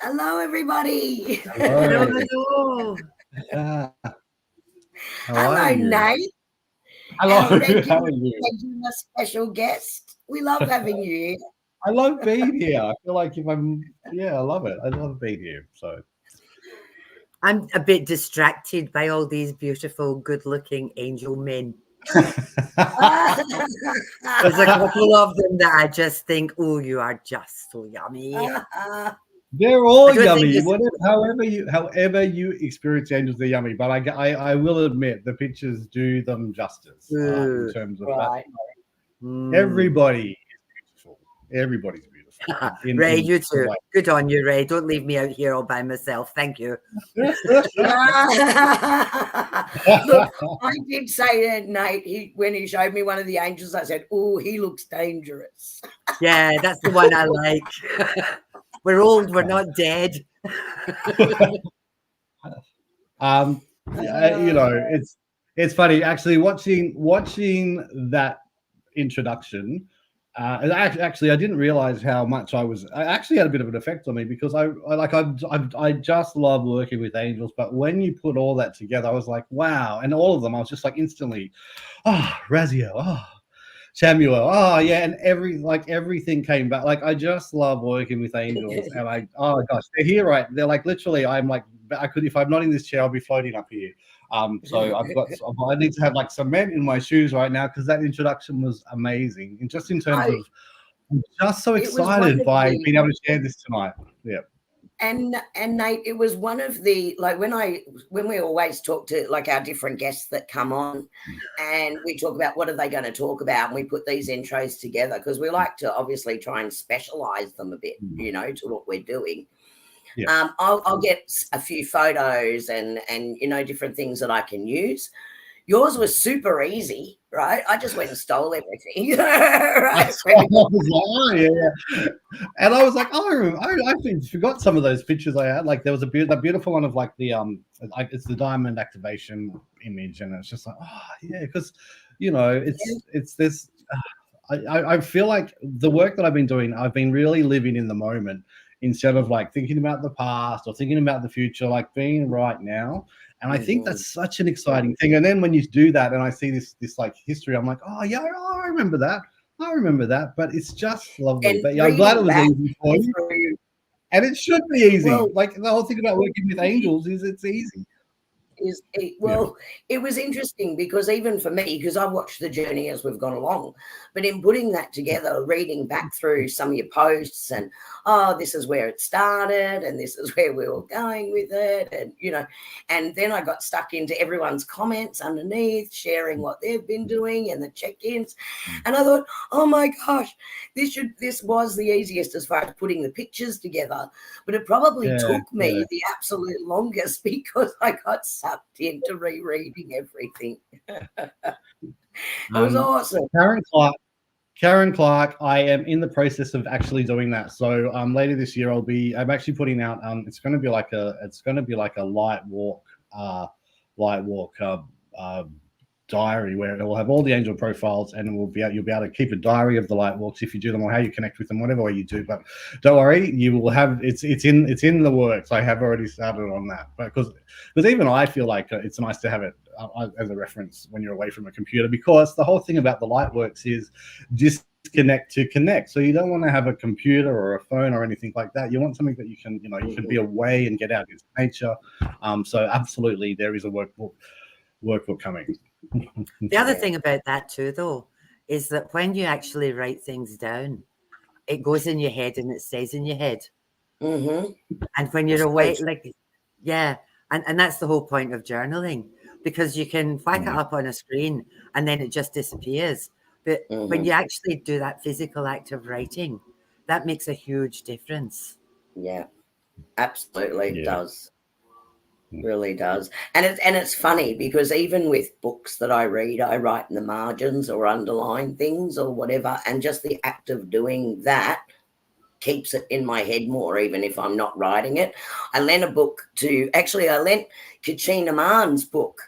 Hello, everybody. Hello. Hello, Nate. Hello. How are you? Reggie, a special guest. We love having you here. I love being here. I feel like I love it. I love being here. So I'm a bit distracted by all these beautiful, good-looking angel men. There's a couple of them that I just think, oh, you are just so yummy. They're all yummy. However you experience angels, they're yummy. But I will admit the pictures do them justice in terms of that. Everybody is beautiful. Everybody's beautiful. Ray, you too. Good on you, Ray. Don't leave me out here all by myself. Thank you. Look, I did say to Nate, when he showed me one of the angels, I said, oh, he looks dangerous. Yeah, that's the one I like. We're old, we're not dead. It's funny actually watching that introduction. Actually, I didn't realize how much I actually had a bit of an effect on me because I just love working with angels. But when you put all that together, I was like, wow. And all of them, I was just like instantly, Razio, Samuel, yeah. And everything came back. Like, I just love working with angels. And oh gosh, they're here, right? They're like, literally, I'm like, if I'm not in this chair, I'll be floating up here. So I need to have like cement in my shoes right now because that introduction was amazing. And just in terms of, I'm just so excited by being able to share this tonight. Yeah. And Nate, it was one of the, like, when we always talk to like our different guests that come on and we talk about what are they going to talk about, and we put these intros together because we like to obviously try and specialize them a bit, to what we're doing. Yeah. I'll get a few photos and different things that I can use. Yours was super easy, right? I just went and stole everything. Right? I was like, oh, yeah. And I was like, oh, I actually forgot some of those pictures I had. Like there was a beautiful one of like the like it's the diamond activation image, and it's just like, oh yeah, because you know it's this. I feel like the work that I've been doing, I've been really living in the moment instead of like thinking about the past or thinking about the future, like being right now. And I think that's such an exciting thing. And then when you do that, and I see this like history, I'm like, oh yeah, oh, I remember that. I remember that. But it's just lovely. And but yeah, I'm glad it was reading easy for you. through, And it should be easy. well, Like the whole thing about working with angels is it's easy. It was interesting because even for me, because I watched the journey as we've gone along, but in putting that together, reading back through some of your posts and, oh, this is where it started and this is where we were going with it. And, you know, and then I got stuck into everyone's comments underneath, sharing what they've been doing and the check-ins. And I thought, oh my gosh, this was the easiest as far as putting the pictures together, but it probably took me the absolute longest because I got sucked into rereading everything. It was awesome. Karen Clark, I am in the process of actually doing that. So later this year, I'm actually putting out. It's going to be like a light walk diary where it will have all the angel profiles, and you'll be able to keep a diary of the light walks if you do them or how you connect with them, whatever way you do. But don't worry, you will have it's in the works. I have already started on that, because even I feel like it's nice to have it as a reference when you're away from a computer, because the whole thing about the light works is disconnect to connect. So you don't want to have a computer or a phone or anything like that. You want something that you can be away and get out into nature. So absolutely, there is a workbook coming. The other thing about that too, though, is that when you actually write things down, it goes in your head and it stays in your head. Mm-hmm. And when you're away, and that's the whole point of journaling, because you can whack it up on a screen and then it just disappears. But when you actually do that physical act of writing, that makes a huge difference. Yeah, absolutely, it does. Really does. And it's funny because even with books that I read, I write in the margins or underline things or whatever, and just the act of doing that keeps it in my head more, even if I'm not writing it. I lent Kachina Mahn's book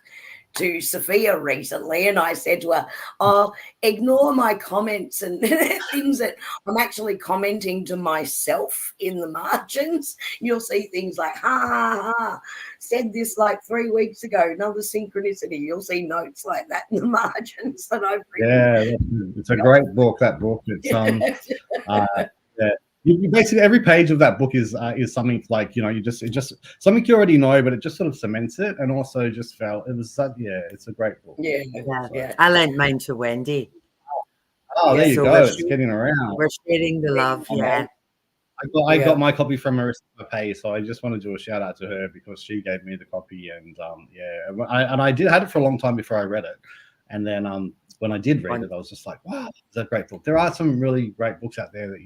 to Sophia recently, and I said to her, oh, ignore my comments and things that I'm actually commenting to myself in the margins. You'll see things like, ha, ha, ha, said this like 3 weeks ago, another synchronicity. You'll see notes like that in the margins that I've written. Yeah, it's a great book, that book. It's basically every page of that book is something like, it's just something you already know, but it just sort of cements it, and also just felt it was it's a great book. Yeah. I lent mine to Wendy. Oh, there you go. It's getting around. We're sharing the love. I got my copy from Marissa Pay, so I just want to do a shout out to her because she gave me the copy, and I had it for a long time before I read it, and then when I did read it, I was just like, wow, it's a great book. There are some really great books out there that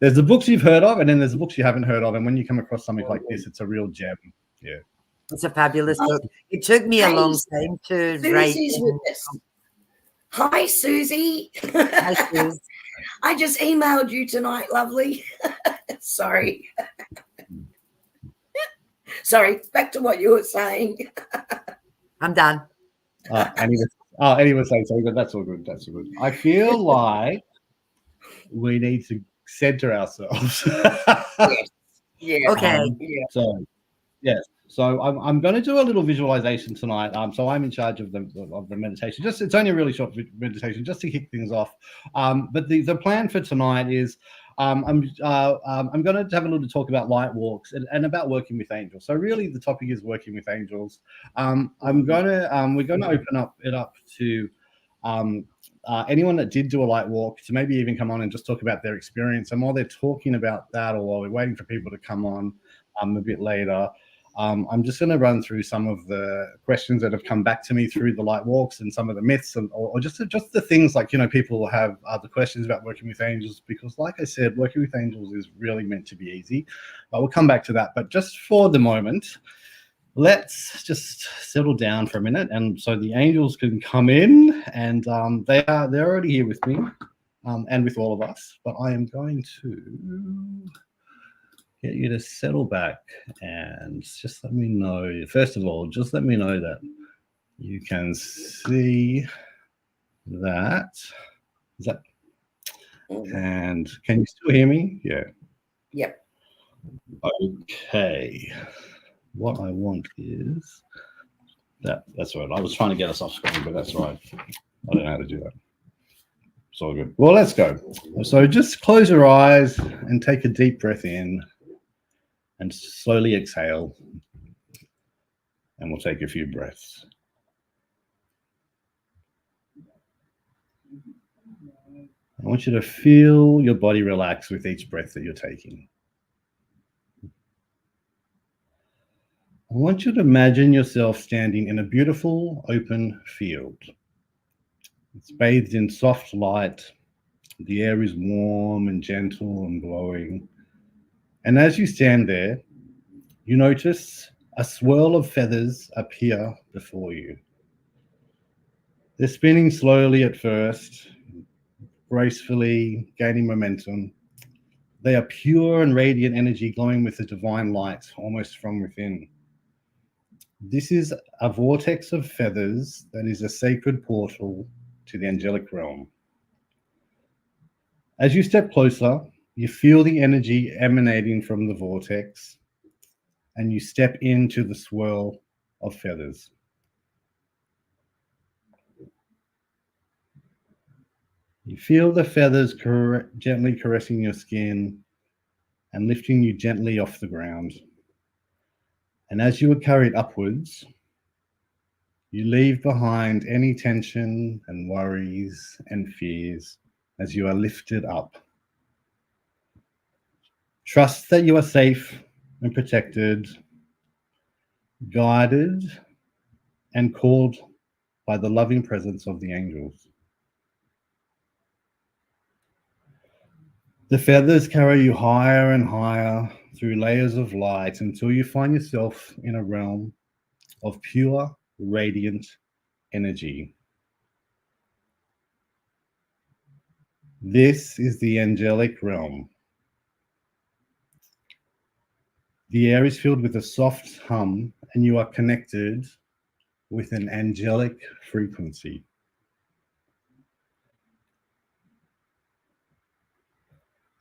there's the books you've heard of, and then there's the books you haven't heard of, and when you come across something like this, it's a real gem. Yeah, it's a fabulous book. It took me a long time to write. Hi, Susie. Hi, Susie. I just emailed you tonight, lovely. Sorry. Sorry, back to what you were saying. I'm done. Annie was saying something, but that's all good. That's all good. I feel like we need to center ourselves. Yes. Yeah. Okay. So I'm going to do a little visualization tonight. So I'm in charge of the meditation. It's only a really short meditation, just to kick things off. But the plan for tonight is I'm going to have a little talk about light walks and about working with angels. So really, the topic is working with angels. We're going to open it up to anyone that did do a light walk to maybe even come on and just talk about their experience. And while they're talking about that, or while we're waiting for people to come on a bit later, I'm just going to run through some of the questions that have come back to me through the light walks and some of the myths, or just the things like, people have other questions about working with angels, because like I said, working with angels is really meant to be easy, but we'll come back to that. But just for the moment, let's just settle down for a minute, and so the angels can come in, and they're already here with me, and with all of us. But I am going to get you to settle back and just let me know. First of all, just let me know that you can see that. Is that? And can you still hear me? Yeah. Yep. Okay. What I want is that's right. I was trying to get us off screen, but that's right. I don't know how to do that. It's all good. Well, let's go. So just close your eyes and take a deep breath in and slowly exhale. And we'll take a few breaths. I want you to feel your body relax with each breath that you're taking. I want you to imagine yourself standing in a beautiful open field. It's bathed in soft light. The air is warm and gentle and glowing. And as you stand there, you notice a swirl of feathers appear before you. They're spinning slowly at first, gracefully gaining momentum. They are pure and radiant energy glowing with a divine light almost from within. This is a vortex of feathers that is a sacred portal to the angelic realm. As you step closer, you feel the energy emanating from the vortex, and you step into the swirl of feathers. You feel the feathers gently caressing your skin and lifting you gently off the ground. And as you are carried upwards, you leave behind any tension and worries and fears as you are lifted up. Trust that you are safe and protected, guided and called by the loving presence of the angels. The feathers carry you higher and higher through layers of light until you find yourself in a realm of pure, radiant energy. This is the angelic realm. The air is filled with a soft hum, and you are connected with an angelic frequency.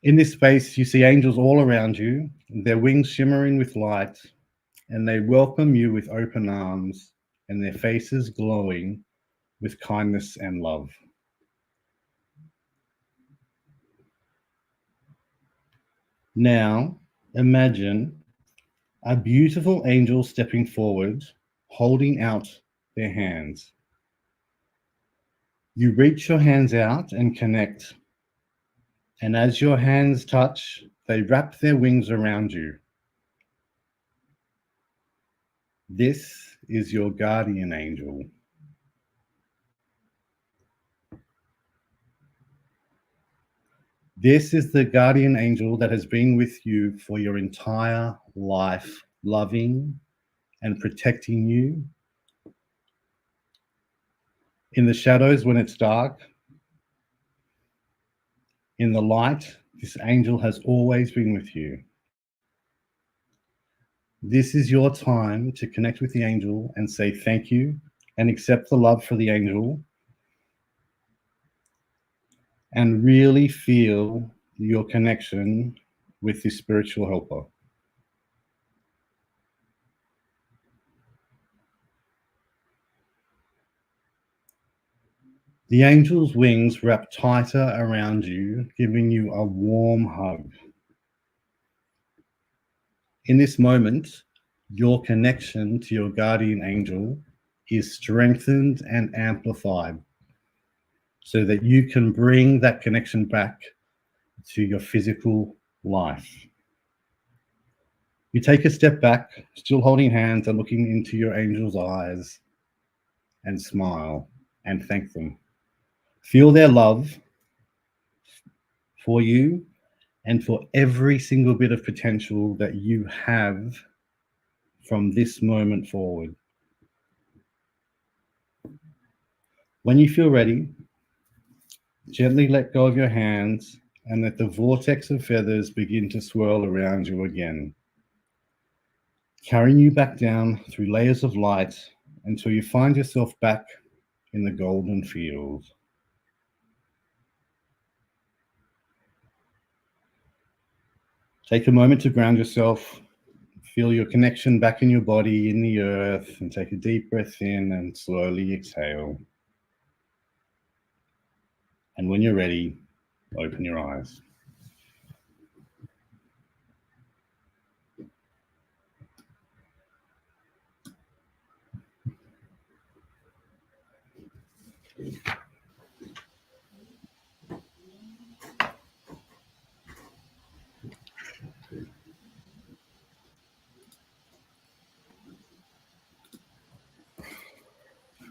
In this space, you see angels all around you, their wings shimmering with light, and they welcome you with open arms and their faces glowing with kindness and love. Now, imagine a beautiful angel stepping forward, holding out their hands. You reach your hands out and connect. And as your hands touch, they wrap their wings around you. This is your guardian angel. This is the guardian angel that has been with you for your entire life, loving and protecting you. In the shadows when it's dark, in the light, this angel has always been with you. This is your time to connect with the angel and say thank you and accept the love for the angel and really feel your connection with this spiritual helper. The angel's wings wrap tighter around you, giving you a warm hug. In this moment, your connection to your guardian angel is strengthened and amplified so that you can bring that connection back to your physical life. You take a step back, still holding hands and looking into your angel's eyes, and smile and thank them. Feel their love for you and for every single bit of potential that you have from this moment forward. When you feel ready, gently let go of your hands and let the vortex of feathers begin to swirl around you again, carrying you back down through layers of light until you find yourself back in the golden field. Take a moment to ground yourself, feel your connection back in your body, in the earth, and take a deep breath in and slowly exhale. And when you're ready, open your eyes.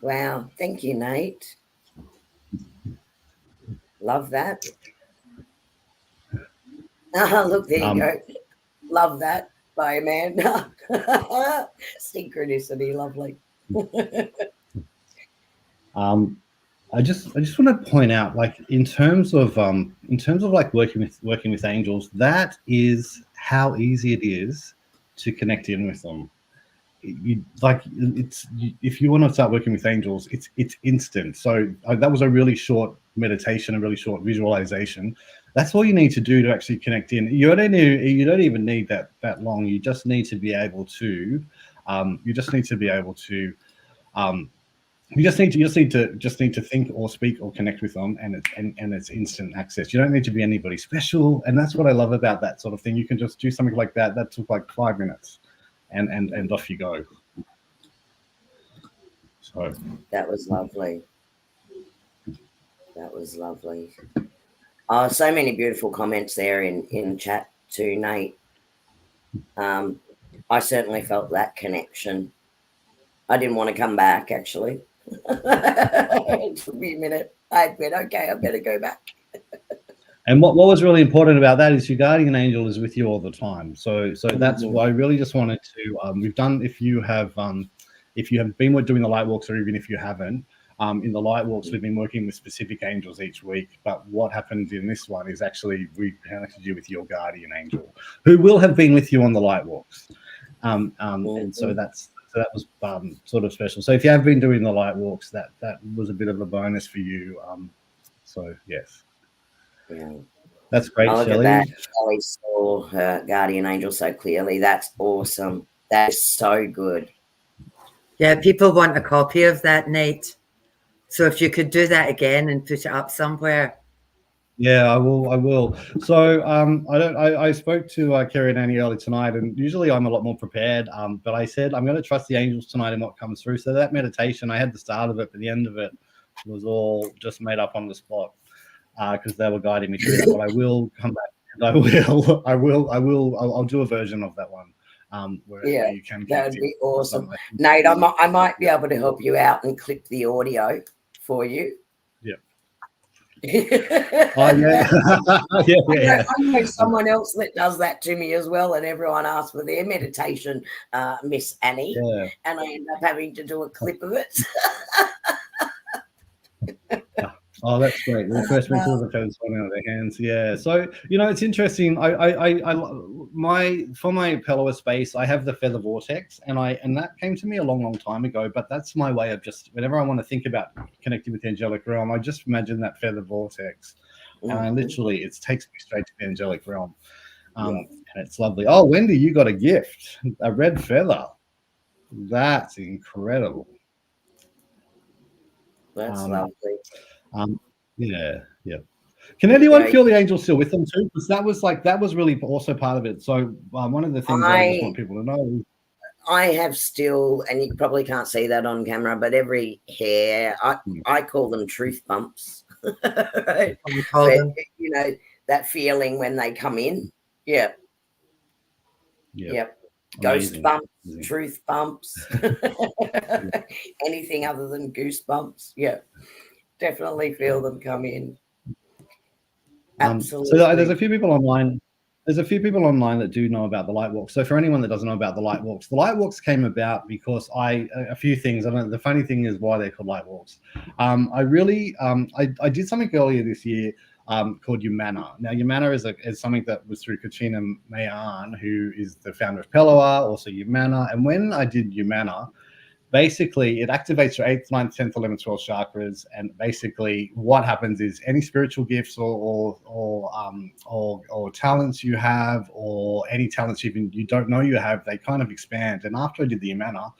Wow. Thank you, Nate. Love that. Look, there you go. Love that by Amanda. Synchronicity, lovely. I just want to point out, like, in terms of like working with angels, that is how easy it is to connect in with them. If you want to start working with angels, it's instant. So that was a really short meditation, a really short visualization. That's all you need to do to actually connect in. You don't even need that long. You just need to be able to you just need to think or speak or connect with them, and it's instant access. You don't need to be anybody special, and that's what I love about that sort of thing. You can just do something like that. That took like 5 minutes, and off you go. So that was lovely. That was lovely. Oh, so many beautiful comments there in chat too, Nate. I certainly felt that connection. I didn't want to come back, actually. It took me a minute. I went, okay, I better go back. And what was really important about that is your guardian angel is with you all the time. So that's why I really just wanted to. We've done, if you have been doing the light walks, or even if you haven't, in the light walks we've been working with specific angels each week. But what happened in this one is actually we connected you with your guardian angel, who will have been with you on the light walks, and so that was sort of special. So if you have been doing the light walks, that was a bit of a bonus for you. So yes. Yeah. That's great, Look Shelley. at that. Shelley saw her guardian angel so clearly. That's awesome. That is so good. Yeah, people want a copy of that, Nate. So if you could do that again and put it up somewhere. Yeah, I will. So I spoke to Kerrie and Annie early tonight, and usually I'm a lot more prepared. But I said I'm going to trust the angels tonight and what comes through. So that meditation, I had the start of it, but the end of it was all just made up on the spot because they were guiding me through that. But I will come back and I'll do a version of that one. Where you can. That would be awesome, Nate. I might be able to help you out and clip the audio for you. Yeah. Oh yeah. I know someone else that does that to me as well, and everyone asks for their meditation, Miss Annie, and I end up having to do a clip of it. Oh, that's great. The first mentors are kind of falling out of their hands. Yeah. So, it's interesting. For my Pellowah space, I have the feather vortex, and that came to me a long, long time ago. But that's my way of just, whenever I want to think about connecting with the angelic realm, I just imagine that feather vortex, and literally it takes me straight to the angelic realm. And it's lovely. Oh, Wendy, you got a gift, a red feather. That's incredible. That's lovely. Yeah. Can anyone feel the angel still with them too? Because that was really also part of it. So one of the things I just want people to know. I have still, and you probably can't see that on camera, but every hair, I call them truth bumps. Right? But, that feeling when they come in. Yeah. Yep. Ghost bumps, truth bumps, anything other than goosebumps. Yeah. Definitely feel them come in. Absolutely. So there's a few people online. there's a few people online that do know about the light walks. So for anyone that doesn't know about the light walks came about because a few things. I don't know, the funny thing is why they're called light walks. I did something earlier this year called Humana. Now, Humana is something that was through Katrina Mayan, who is the founder of Pellowah, also Humana. And when I did Humana, basically it activates your 8th, 9th, 10th, 11th, 12th chakras, and basically what happens is any spiritual gifts or talents you have, or any talents even you don't know you have, they kind of expand. And after I did the Humana,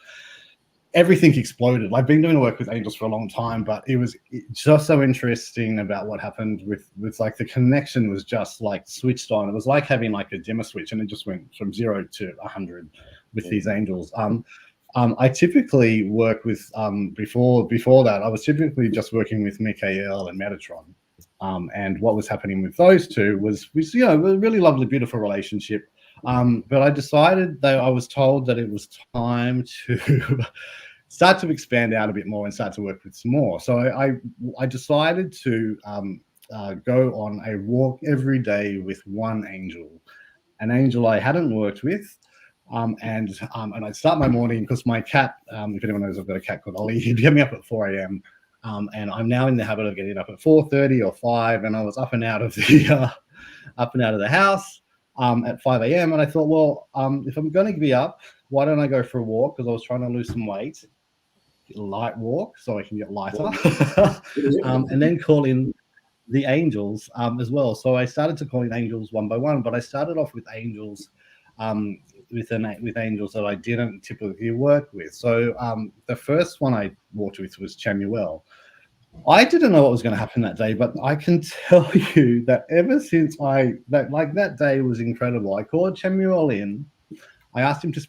everything exploded. I've been doing work with angels for a long time, but it was just so interesting about what happened with like the connection was just like switched on. It was like having like a dimmer switch, and it just went from 0 to 100 with these angels. I typically work with before that I was typically just working with Michael and Metatron, and what was happening with those two was a really lovely, beautiful relationship. But I decided that I was told that it was time to start to expand out a bit more and start to work with some more. So I decided to go on a walk every day with one angel, an angel I hadn't worked with. And I'd start my morning because my cat, if anyone knows, I've got a cat called Ollie. He'd get me up at 4 a.m. And I'm now in the habit of getting up at 4:30 or 5. And I was up and out of the house at 5 a.m. And I thought, well, if I'm going to be up, why don't I go for a walk? Because I was trying to lose some weight, light walk, so I can get lighter, and then call in the angels as well. So I started to call in angels one by one, but I started off with angels. With angels that I didn't typically work with. So the first one I walked with was Chamuel. I didn't know what was going to happen that day, but I can tell you that ever since that day was incredible. I called Chamuel in. I asked him to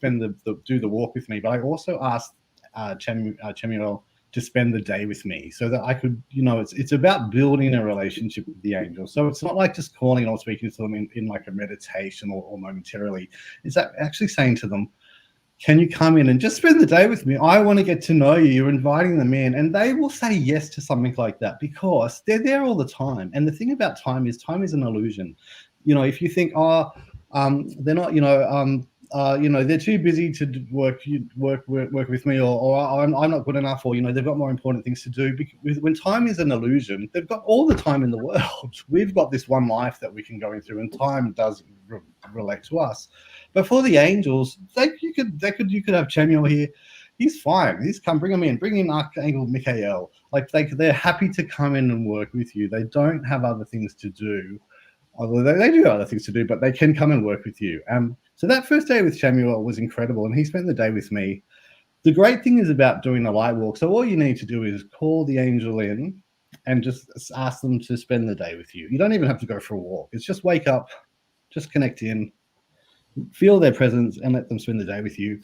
do the walk with me, but I also asked Chamuel to spend the day with me so that I could, it's about building a relationship with the angels. So it's not like just calling or speaking to them in like a meditation or momentarily. It's actually saying to them, can you come in and just spend the day with me? I want to get to know you. You're inviting them in, and they will say yes to something like that because they're there all the time. And the thing about time is an illusion. If you think, they're not, they're too busy to work with me, or I'm not good enough, or they've got more important things to do. When time is an illusion, they've got all the time in the world. We've got this one life that we can go through, and time does relate to us. But for the angels, you could have Chamuel here. He's fine. Bring him in. Bring in Archangel Michael. Like they're happy to come in and work with you. They don't have other things to do. Although they do have other things to do, but they can come and work with you. So that first day with Chamuel was incredible, and he spent the day with me. The great thing is about doing the light walk. So all you need to do is call the angel in and just ask them to spend the day with you. You don't even have to go for a walk. It's just wake up, just connect in, feel their presence, and let them spend the day with you.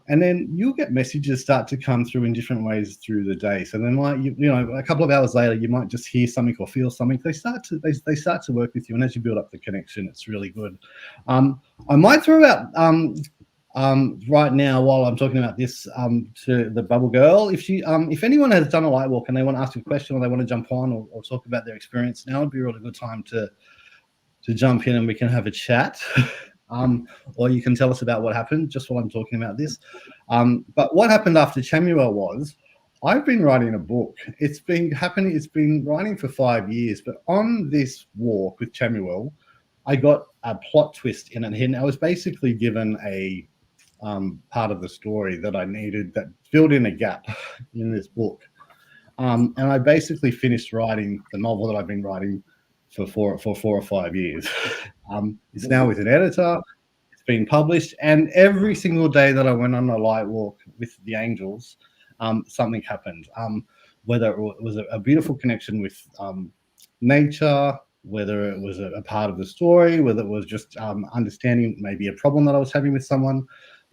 And then you'll get messages start to come through in different ways through the day. So then, a couple of hours later, you might just hear something or feel something. They start to work with you, and as you build up the connection, it's really good. I might throw out right now while I'm talking about this to the Bubble Girl. If anyone has done a light walk and they want to ask a question or they want to jump on or talk about their experience, now would be a really good time to jump in and we can have a chat. Or you can tell us about what happened just while I'm talking about this. But what happened after Chamuel was, I've been writing a book. It's been writing for 5 years, but on this walk with Chamuel, I got a plot twist in it. And I was basically given a part of the story that I needed that filled in a gap in this book. And I basically finished writing the novel that I've been writing for 4 or 5 years. It's now with an editor. It's been published, and every single day that I went on a light walk with the angels, something happened. Whether it was a beautiful connection with nature, whether it was a part of the story, whether it was just understanding maybe a problem that I was having with someone,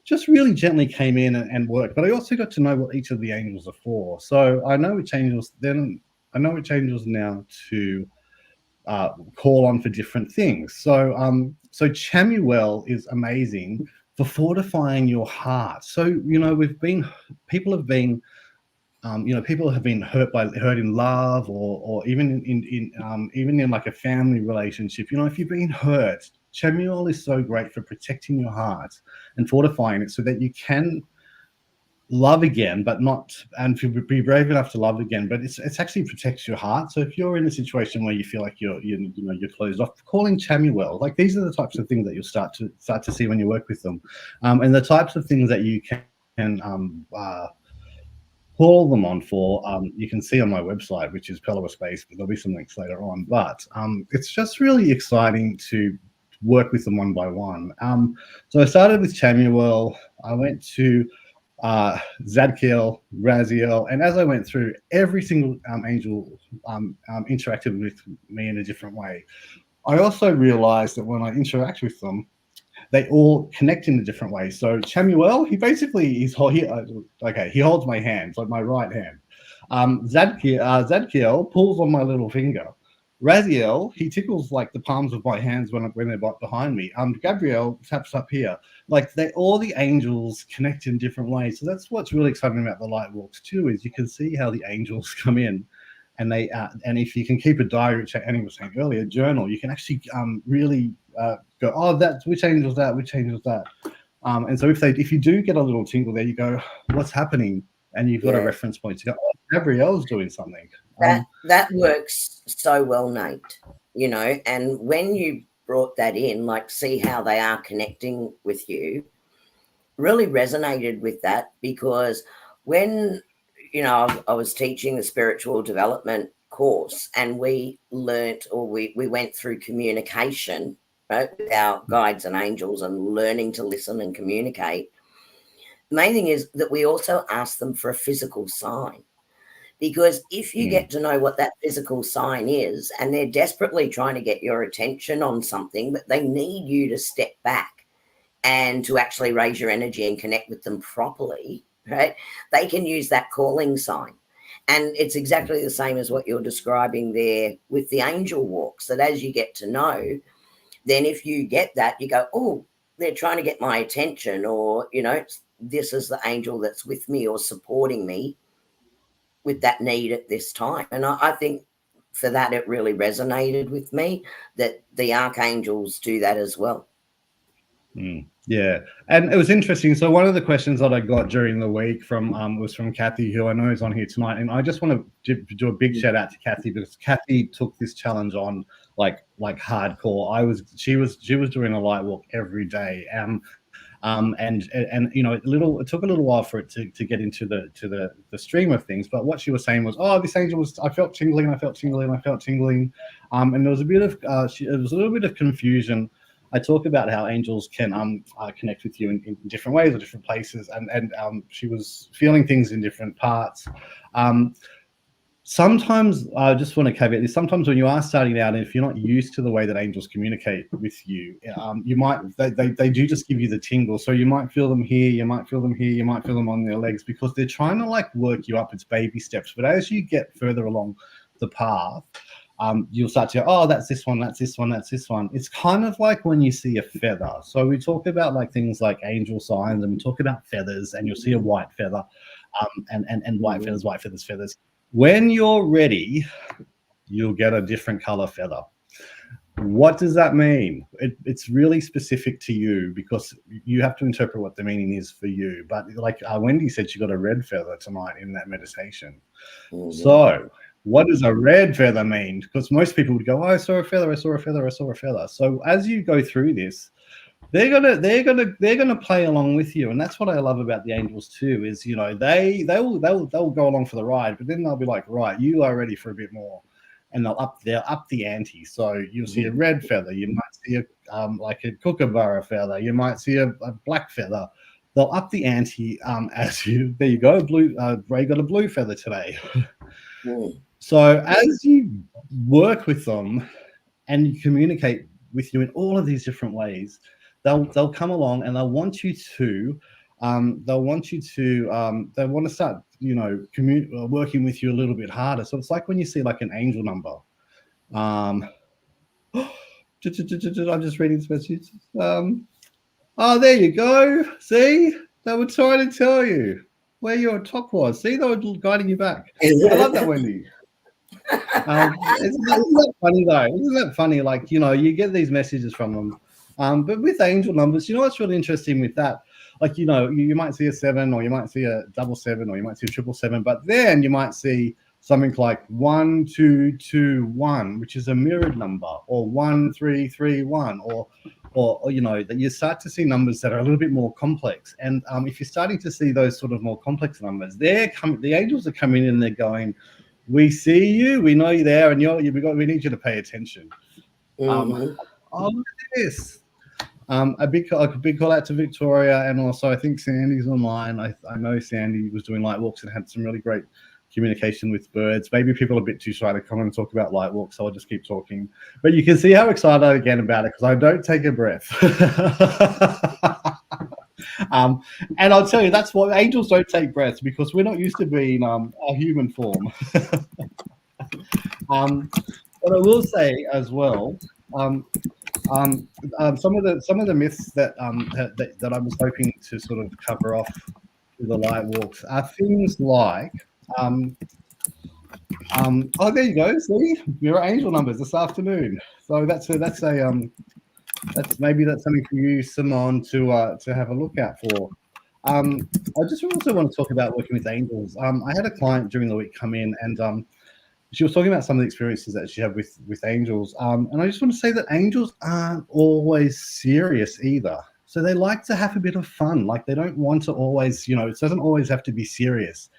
just really gently came in and worked. But I also got to know what each of the angels are for. So I know which angels now to call on for different things. So Chamuel is amazing for fortifying your heart. So people have been hurt in love, or even in like a family relationship. If you've been hurt, Chamuel is so great for protecting your heart and fortifying it so that you can love again, but not, and to be brave enough to love again, but it's actually protects your heart. So if you're in a situation where you feel like you're closed off, calling Chamuel, like these are the types of things that you'll start to see when you work with them, and the types of things that you can call them on for, you can see on my website, which is Pellowah Space, but there'll be some links later on. But it's just really exciting to work with them one by one. So I started with Chamuel. I went to Zadkiel, Raziel, and as I went through, every single angel interacted with me in a different way. I also realized that when I interact with them, they all connect in a different way. So Chamuel, he holds my hand, like my right hand. Zadkiel pulls on my little finger. Raziel, he tickles like the palms of my hands when they're behind me. Gabriel taps up here. Like all the angels connect in different ways. So that's what's really exciting about the light walks too, is you can see how the angels come in, and they and if you can keep a diary, which Annie was saying earlier, journal, you can actually really go, oh, that's which angel's that, which angel's that. And so if you do get a little tingle there, you go, what's happening? And you've got a reference point to go, oh, Gabrielle's doing something. That works so well, Nate, and when you brought that in, like, see how they are connecting with you, really resonated with that, because when, I was teaching the spiritual development course, and we learnt, or we went through communication, right, with our guides and angels, and learning to listen and communicate. The main thing is that we also ask them for a physical sign. Because if you get to know what that physical sign is, and they're desperately trying to get your attention on something, but they need you to step back and to actually raise your energy and connect with them properly, right? They can use that calling sign. And it's exactly the same as what you're describing there with the angel walks, that as you get to know, then if you get that, you go, oh, they're trying to get my attention, or, this is the angel that's with me or supporting me with that need at this time. And I think for that, it really resonated with me that the archangels do that as well. Yeah, and it was interesting. So one of the questions that I got during the week was from Kathy, who I know is on here tonight, and I just want to do a big shout out to Kathy, because Kathy took this challenge on like hardcore. She was doing a light walk every day, and it took a little while for it to get into the stream of things. But what she was saying was, oh, this angel I felt tingling, and there was a bit of it was a little bit of confusion. I talk about how angels can connect with you in different ways or different places, and she was feeling things in different parts. Sometimes I just want to caveat this. Sometimes when you are starting out, and if you're not used to the way that angels communicate with you, they do just give you the tingle. So you might feel them here, you might feel them here, you might feel them on their legs, because they're trying to like work you up. It's baby steps. But as you get further along the path, you'll start to go, oh, that's this one, that's this one, that's this one. It's kind of like when you see a feather. So we talk about like things like angel signs, and we talk about feathers, and you'll see a white feather, and white feathers. When you're ready, you'll get a different color feather. What does that mean? It's really specific to you, because you have to interpret what the meaning is for you. But like Wendy said, she got a red feather tonight in that meditation. So what does a red feather mean? Because most people would go, oh, I saw a feather. So as you go through this, they're gonna play along with you, and that's what I love about the angels too. Is they'll go along for the ride, but then they'll be like, right, you are ready for a bit more, and they'll up the ante. So you'll see a red feather, you might see like a kookaburra feather, you might see a black feather. They'll up the ante as you. There you go, blue. Ray got a blue feather today. So as you work with them and you communicate with you in all of these different ways, they'll come along, and they want to start, working with you a little bit harder. So it's like when you see like an angel number. I'm just reading this message. Oh, there you go. See, they were trying to tell you where your top was. See, they were guiding you back. I love that, Wendy. Isn't that funny though? Isn't that funny? Like, you get these messages from them, But with angel numbers, you know what's really interesting with that? Like, you know, you might see a 7, or you might see a 777, or you might see a 777, but then you might see something like 1221, which is a mirrored number, or 1331, or you know, that you start to see numbers that are a little bit more complex. And if you're starting to see those sort of more complex numbers, the angels are coming in and they're going, we see you, we know you're there, and we need you to pay attention. Oh, look at this. A big call out to Victoria, and also I think Sandy's online. I know Sandy was doing light walks and had some really great communication with birds. Maybe people are a bit too shy to come and talk about light walks, so I'll just keep talking. But you can see how excited I get about it because I don't take a breath. And I'll tell you, that's why angels don't take breaths, because we're not used to being a human form. But I will say as well, some of the myths that I was hoping to sort of cover off with the light walks are things like, oh, there you go. See, your angel numbers this afternoon. So that's maybe that's something for you, Simone, to have a look out for. I just also want to talk about working with angels. I had a client during the week come in, and she was talking about some of the experiences that she had with angels. And I just want to say that angels aren't always serious either. So they like to have a bit of fun. Like, they don't want to always, you know, it doesn't always have to be serious,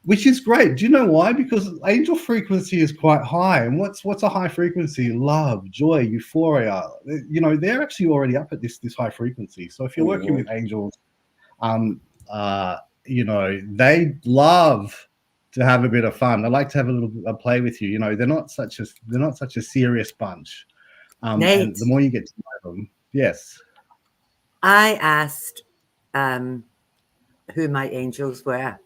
which is great. Do you know why? Because angel frequency is quite high. And what's a high frequency? Love, joy, euphoria. You know, they're actually already up at this high frequency. So if you're working with angels, you know, they love to have a bit of fun. They like to have a little play with you. You know, they're not such a serious bunch. Nate, and the more you get to know them, yes. I asked who my angels were,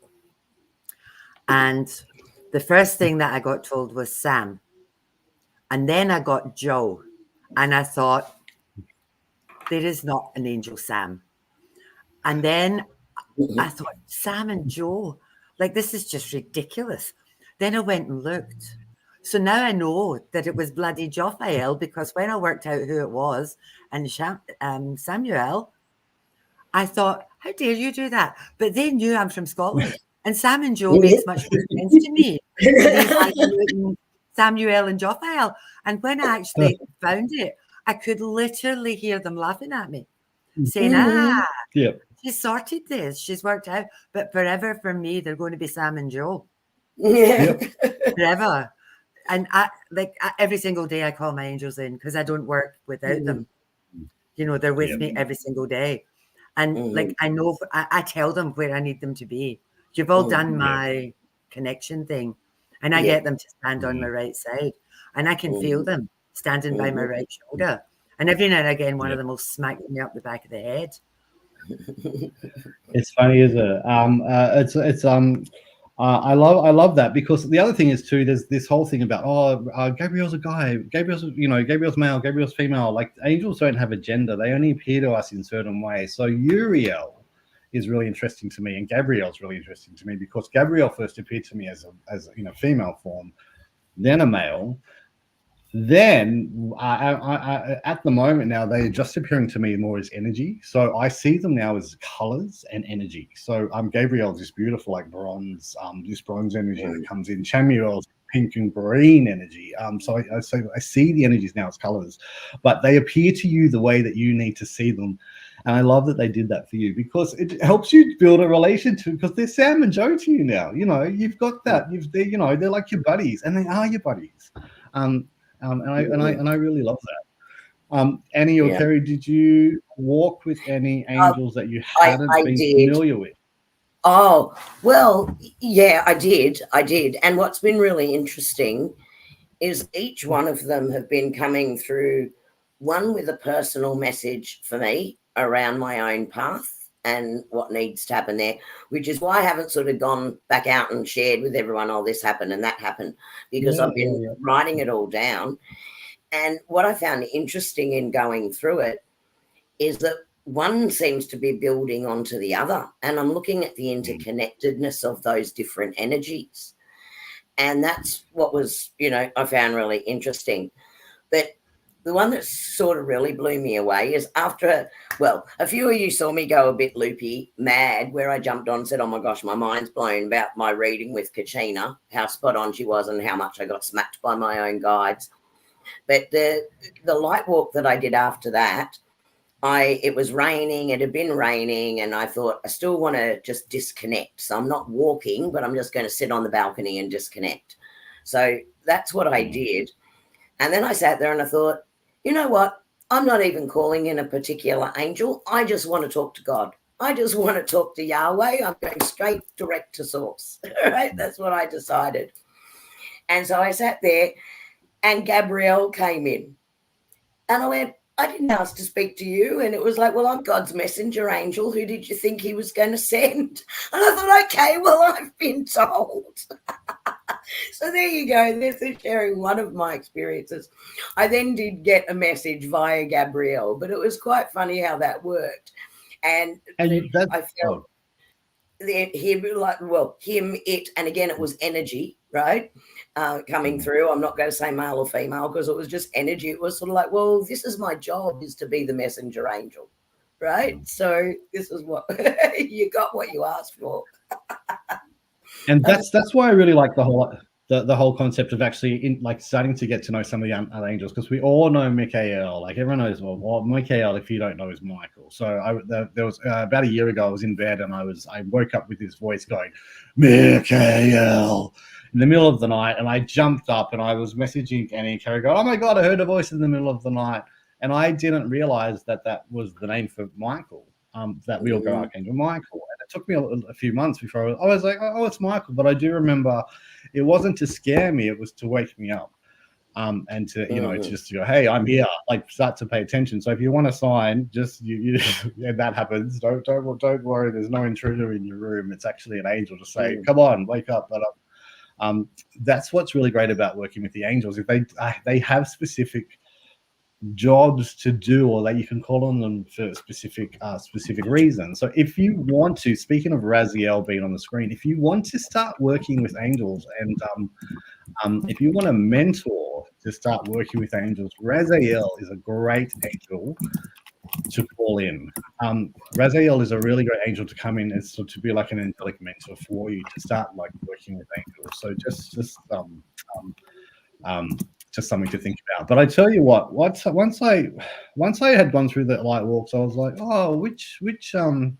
and the first thing that I got told was Sam, and then I got Joe, and I thought, there is not an angel Sam. And then I thought, Sam and Joe, like, this is just ridiculous. Then I went and looked. So now I know that it was bloody Jophael, because when I worked out who it was, and Samuel, I thought, how dare you do that? But they knew I'm from Scotland. And Sam and Joe makes much more sense to me than Samuel and Jophael. And when I actually found it, I could literally hear them laughing at me, saying, she's sorted this. She's worked out. But forever for me, they're going to be Sam and Joe. Forever. And every single day I call my angels in, because I don't work without them. You know, they're with me every single day. And like, I know, I tell them where I need them to be. You've all done my connection thing. And I get them to stand on my right side. And I can feel them standing by my right shoulder. And every now and again, one of them will smack me up the back of the head. It's funny, isn't it? I love that, because the other thing is too, there's this whole thing about, Gabriel's a guy, Gabriel's male, Gabriel's female. Like, angels don't have a gender; they only appear to us in certain ways. So Uriel is really interesting to me, and Gabriel's really interesting to me, because Gabriel first appeared to me as a female form, then a male. Then at the moment now, they're just appearing to me more as energy. So I see them now as colors and energy. So Gabriel's this beautiful, like, bronze, this bronze energy that comes in. Chamuel's pink and green energy. So I see the energies now as colors, but they appear to you the way that you need to see them. And I love that they did that for you, because it helps you build a relationship, because they're Sam and Joe to you now. You know, you've got that. They're like your buddies, and they are your buddies. And I really love that. Annie or Kerrie, did you walk with any angels that you hadn't been familiar with? Oh, well, yeah, I did. And what's been really interesting is each one of them have been coming through, one with a personal message for me around my own path and what needs to happen there, which is why I haven't sort of gone back out and shared with everyone, oh, this happened and that happened, because I've been writing it all down. And what I found interesting in going through it is that one seems to be building onto the other. And I'm looking at the interconnectedness of those different energies. And that's what was, I found really interesting. But the one that sort of really blew me away is after, well, a few of you saw me go a bit loopy, mad, where I jumped on and said, oh my gosh, my mind's blown about my reading with Katrina, how spot on she was and how much I got smacked by my own guides. But the light walk that I did after that, it was raining, it had been raining, and I thought I still want to just disconnect. So I'm not walking, but I'm just going to sit on the balcony and disconnect. So that's what I did. And then I sat there and I thought, you know what? I'm not even calling in a particular angel. I just want to talk to God. I just want to talk to Yahweh. I'm going straight direct to source. Right? That's what I decided. And so I sat there and Gabrielle came in. And I went, I didn't ask to speak to you. And it was like, well, I'm God's messenger angel. Who did you think he was going to send? And I thought, okay, well, I've been told. So there you go. This is sharing one of my experiences. I then did get a message via Gabrielle, but it was quite funny how that worked. And I felt him, it, and again, it was energy, right? Coming through. I'm not going to say male or female because it was just energy. It was sort of like, well, this is my job, is to be the messenger angel, right? So this is what you got, what you asked for. And that's why I really like the whole concept of actually starting to get to know some of the other angels, because we all know Michael. Like everyone knows, well, Michael, if you don't know, is Michael. So there was about a year ago, I was in bed and I woke up with this voice going, Michael, in the middle of the night, and I jumped up and I was messaging Annie and Kerrie, going, oh my God, I heard a voice in the middle of the night, and I didn't realize that was the name for Michael. That we all go Archangel Michael. And it took me a few months before I was like, oh, it's Michael. But I do remember it wasn't to scare me, it was to wake me up. And to, to just go, hey, I'm here, like start to pay attention. So if you want a sign, just you and that happens, don't worry, there's no intruder in your room. It's actually an angel to say, come on, wake up. But that's what's really great about working with the angels. If they have specific jobs to do, or that you can call on them for specific reasons. So if you want to, speaking of Raziel being on the screen, if you want to start working with angels, and if you want a mentor to start working with angels, Raziel is a great angel to call in. Raziel is a really great angel to come in as to be like an angelic mentor for you to start like working with angels. So just something to think about. But I tell you what, once I had gone through the light walks, I was like, oh, which angel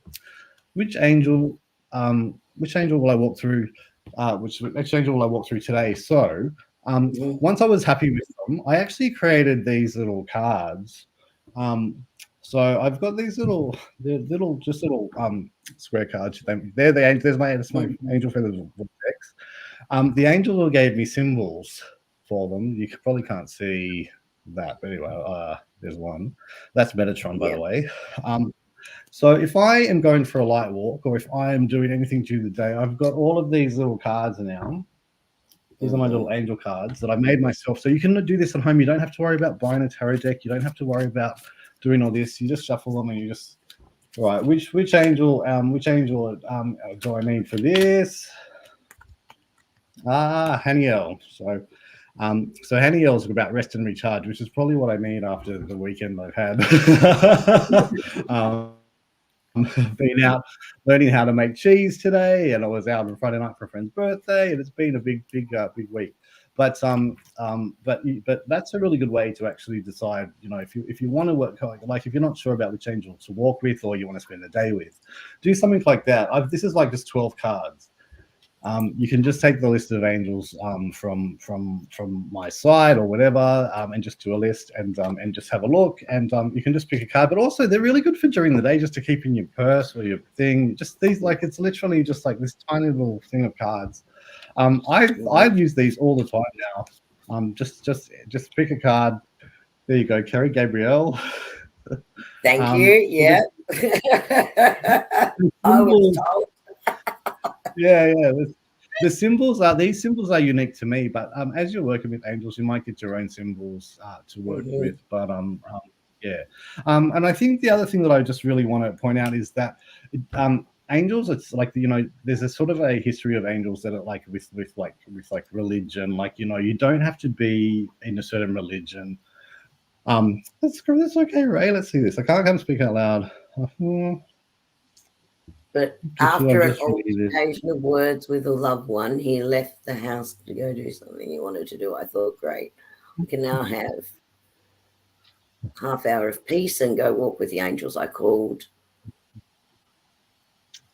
will I walk through? Which angel will I walk through today? So once I was happy with them, I actually created these little cards. So I've got these little square cards. There's my angel feathers decks. The angel gave me symbols for them. You probably can't see that, but anyway, there's one. That's Metatron, by the way. So if I am going for a light walk, or if I am doing anything during the day, I've got all of these little cards now. These are my little angel cards that I made myself. So you can do this at home. You don't have to worry about buying a tarot deck. You don't have to worry about doing all this. You just shuffle them and you just, all right, which angel do I need for this? Haniel. So Haniel's about rest and recharge, which is probably what I need after the weekend I've had. Been out learning how to make cheese today, and I was out on Friday night for a friend's birthday, and it's been a big week. But that's a really good way to actually decide, if you want to work, like if you're not sure about which angel to walk with, or you want to spend the day with, do something like that. This is like just 12 cards. You can just take the list of angels from my site or whatever, and just do a list and just have a look, and you can just pick a card. But also, they're really good for during the day, just to keep in your purse or your thing. Just these, like, it's literally just like this tiny little thing of cards. I use these all the time now. Just pick a card. There you go, Kerrie, Gabrielle. Thank you. Yeah. I was told. Yeah. These symbols are unique to me, but as you're working with angels, you might get your own symbols to work with. But yeah. And I think the other thing that I just really want to point out is that angels, it's like, there's a sort of a history of angels that are like with religion. Like, you don't have to be in a certain religion That's okay, Ray. Let's see this. I can't speak out loud. But after an altercation of words with a loved one, he left the house to go do something he wanted to do. I thought, great, we can now have half hour of peace and go walk with the angels. I called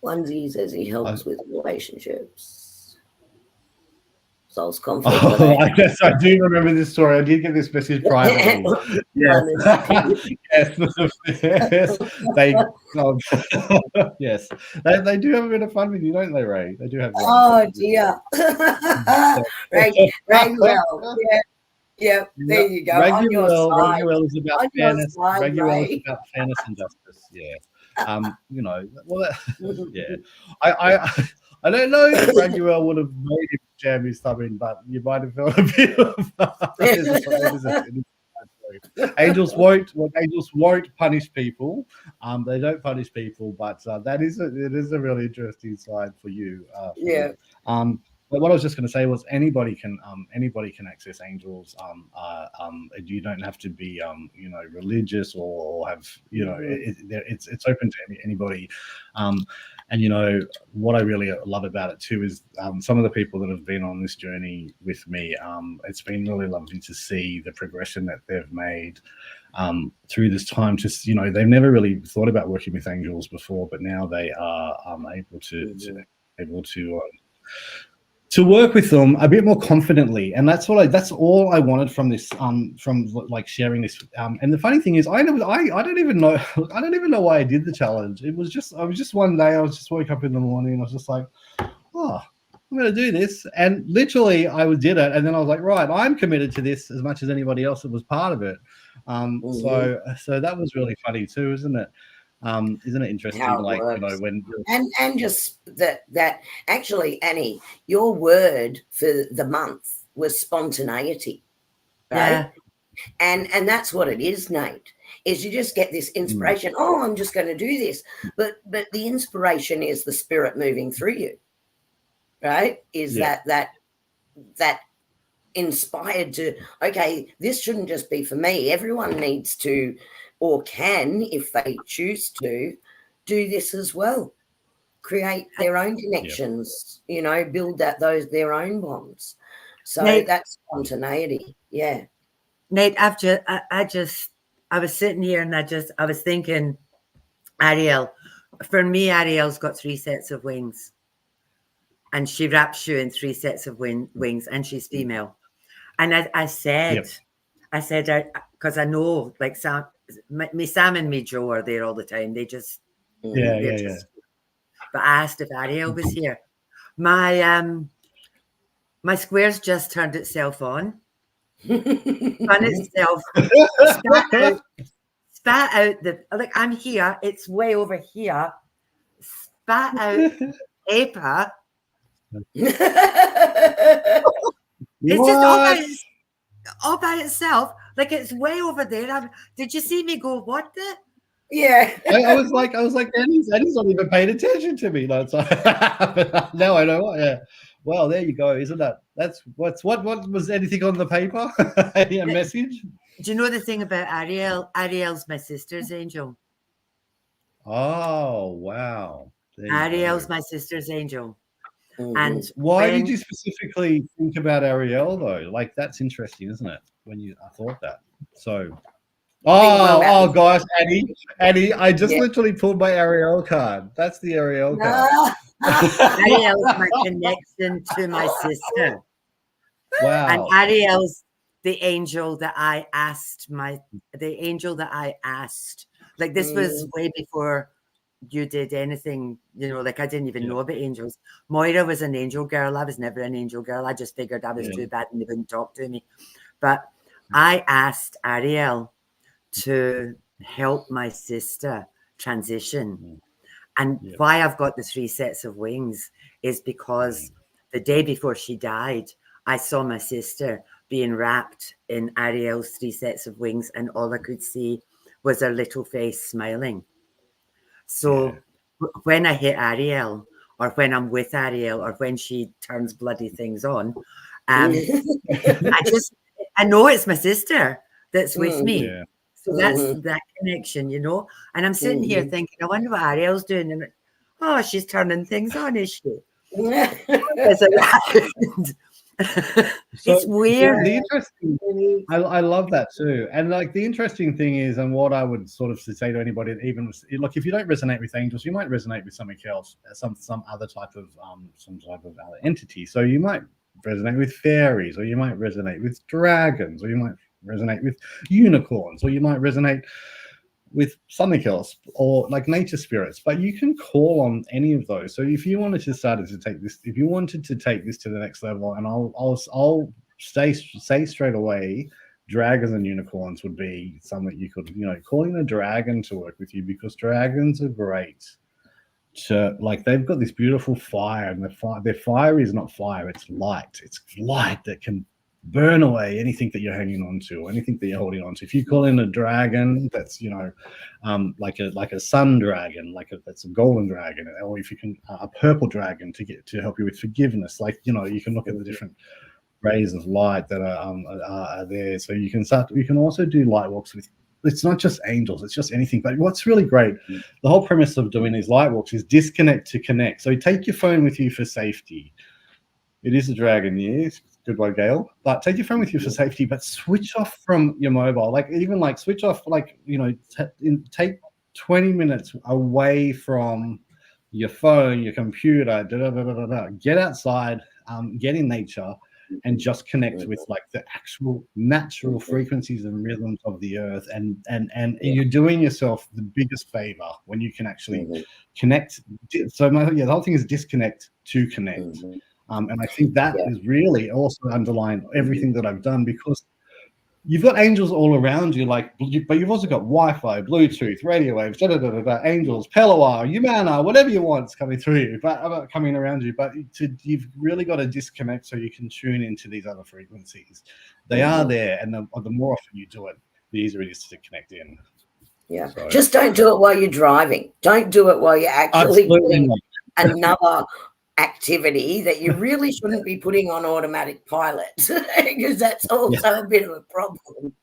Onesies as he helps with relationships. Soul's conflict. I guess I do remember this story. I did get this message privately. Yes. Yes. They do have a bit of fun with you, don't they, Ray? They do have. Oh dear. Ray well. Yeah. There you go. Raguel is about fairness. Raguel is about fairness and justice. Yeah. You know. Well, yeah. I don't know if Raguel would have made him jam his thumb in, but you might have felt a bit of. Angels won't punish people. They don't punish people, but it is a really interesting side for you. But what I was just going to say was anybody can access angels. You don't have to be religious or have it's open to anybody. And what I really love about it too is some of the people that have been on this journey with me. It's been really lovely to see the progression that they've made through this time. Just they've never really thought about working with angels before, but now they are able to work with them a bit more confidently, and that's all I wanted from this, from like sharing this. And the funny thing is, I don't even know why I did the challenge. I was just one day, I was just woke up in the morning, and I was just like, oh, I'm going to do this, and literally I did it, and then I was like, right, I'm committed to this as much as anybody else that was part of it. So that was really funny too, isn't it? Isn't it interesting? And just that actually, Annie, your word for the month was spontaneity, right? Yeah. And that's what it is, Nate. Is you just get this inspiration. Oh, I'm just going to do this, but the inspiration is the spirit moving through you, right? Is that inspired to, okay, this shouldn't just be for me. Everyone needs to, or can, if they choose to, do this as well. Create their own connections, build their own bonds. So Nate, that's spontaneity. Yeah. Nate, I was sitting here and I was thinking, Ariel, for me, Ariel's got 3 sets of wings, and she wraps you in 3 sets of wings, and she's female. And I said, because I know, like, Sam and me, Joe, are there all the time. They just, But I asked if Ariel was here. My square's just turned itself on. Spun itself. Spat out like, I'm here. It's way over here. Spat out paper. It's just all by itself. Like, it's way over there. Did you see me go, what the? Yeah. I was like, Annie's not even paying attention to me. No, now I know what. Yeah. Well, there you go. Isn't that? What was anything on the paper? A message? Do you know the thing about Ariel? Ariel's my sister's angel. Oh, wow. Ariel's my sister's angel. And why did you specifically think about Ariel though? Like, that's interesting, isn't it? When I thought that. So, gosh, Annie, I just literally pulled my Ariel card. That's the Ariel card. Ariel's my connection to my sister. Wow. And Ariel's the angel that I asked. Like, this was way before you did anything, like, I didn't even know about angels. Moira was an angel girl. I was never an angel girl. I just figured I was too bad and they wouldn't talk to me. But I asked Ariel to help my sister transition. And why I've got the 3 sets of wings is because the day before she died, I saw my sister being wrapped in Ariel's 3 sets of wings, and all I could see was her little face smiling. So when I hit Ariel, or when I'm with Ariel, or when she turns bloody things on, I know it's my sister. that's with me. Yeah. So that's that connection, you know. And I'm sitting here thinking, I wonder what Ariel's doing. And oh, she's turning things on, is she? There's a it's weird. The interesting, I love that too. And like the interesting thing is, and what I would sort of say to anybody, even look, if you don't resonate with angels, you might resonate with something else, some other type of other entity. So you might resonate with fairies, or you might resonate with dragons, or you might resonate with unicorns, or you might resonate with something else, or like nature spirits. But you can call on any of those. So if you wanted to take this to the next level, and I'll say straight away, dragons and unicorns would be something you could, calling a dragon to work with you, because dragons are great to, like, they've got this beautiful fire, and their fire is not fire, it's light. It's light that can burn away anything that you're hanging on to, or anything that you're holding on to. If you call in a dragon that's like a sun dragon, that's a golden dragon, or if you can a purple dragon to help you with forgiveness, like, you can look at the different rays of light that are there. So you can also do light walks with, it's not just angels, it's just anything. But what's really great, the whole premise of doing these light walks is disconnect to connect. So take your phone with you for safety. It is a dragon year. Good one, Gail. But take your phone with you for safety, but switch off from your mobile. Like, even like switch off, like, take 20 minutes away from your phone, your computer, get outside, get in nature, and just connect with like the actual natural frequencies and rhythms of the earth. And you're doing yourself the biggest favor when you can actually connect. So the whole thing is disconnect to connect. And I think that is really also underlying everything that I've done, because you've got angels all around you, but you've also got Wi-Fi, Bluetooth, radio waves, angels, Pellowah, Humana, whatever you want is coming through you, but coming around you. But you've really got to disconnect so you can tune into these other frequencies. They are there, and the more often you do it, the easier it is to connect in. Yeah, so just don't do it while you're driving. Don't do it while you're actually doing another activity that you really shouldn't be putting on automatic pilot, because that's also a bit of a problem.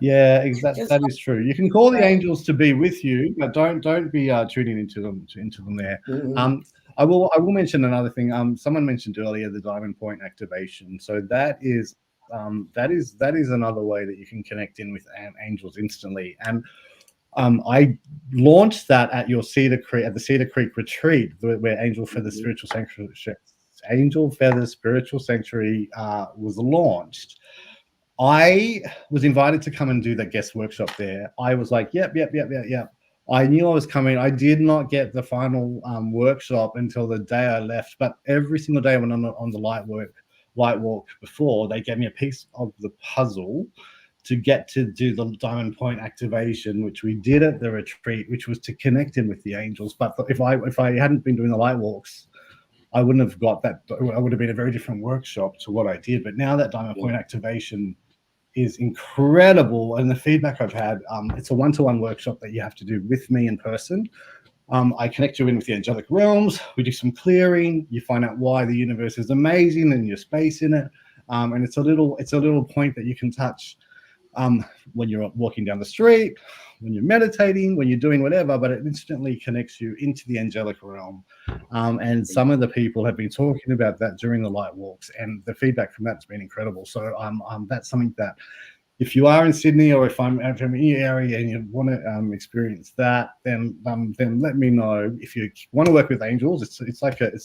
Yeah, exactly. That is true. You can call the angels to be with you, but don't be tuning into them there. I will mention another thing. Someone mentioned earlier the diamond point activation. So that is another way that you can connect in with angels instantly. And I launched that at the Cedar Creek retreat, where Angel Feather Spiritual Sanctuary was launched. I was invited to come and do that guest workshop there. I was like, yep. I knew I was coming. I did not get the final workshop until the day I left. But every single day when I'm on the light walk before, they gave me a piece of the puzzle to get to do the diamond point activation, which we did at the retreat, which was to connect in with the angels. But if I hadn't been doing the light walks, I wouldn't have got that. I would have been a very different workshop to what I did. But now that diamond point activation is incredible, and the feedback I've had, it's a one-to-one workshop that you have to do with me in person. I connect you in with the angelic realms. We do some clearing. You find out why the universe is amazing and your space in it. And it's a little point that you can touch when you're walking down the street, when you're meditating, when you're doing whatever, but it instantly connects you into the angelic realm. And some of the people have been talking about that during the light walks, and the feedback from that's been incredible. So that's something that, if you are in Sydney, or if I'm in your area and you want to experience that, then let me know. If you want to work with angels, it's like a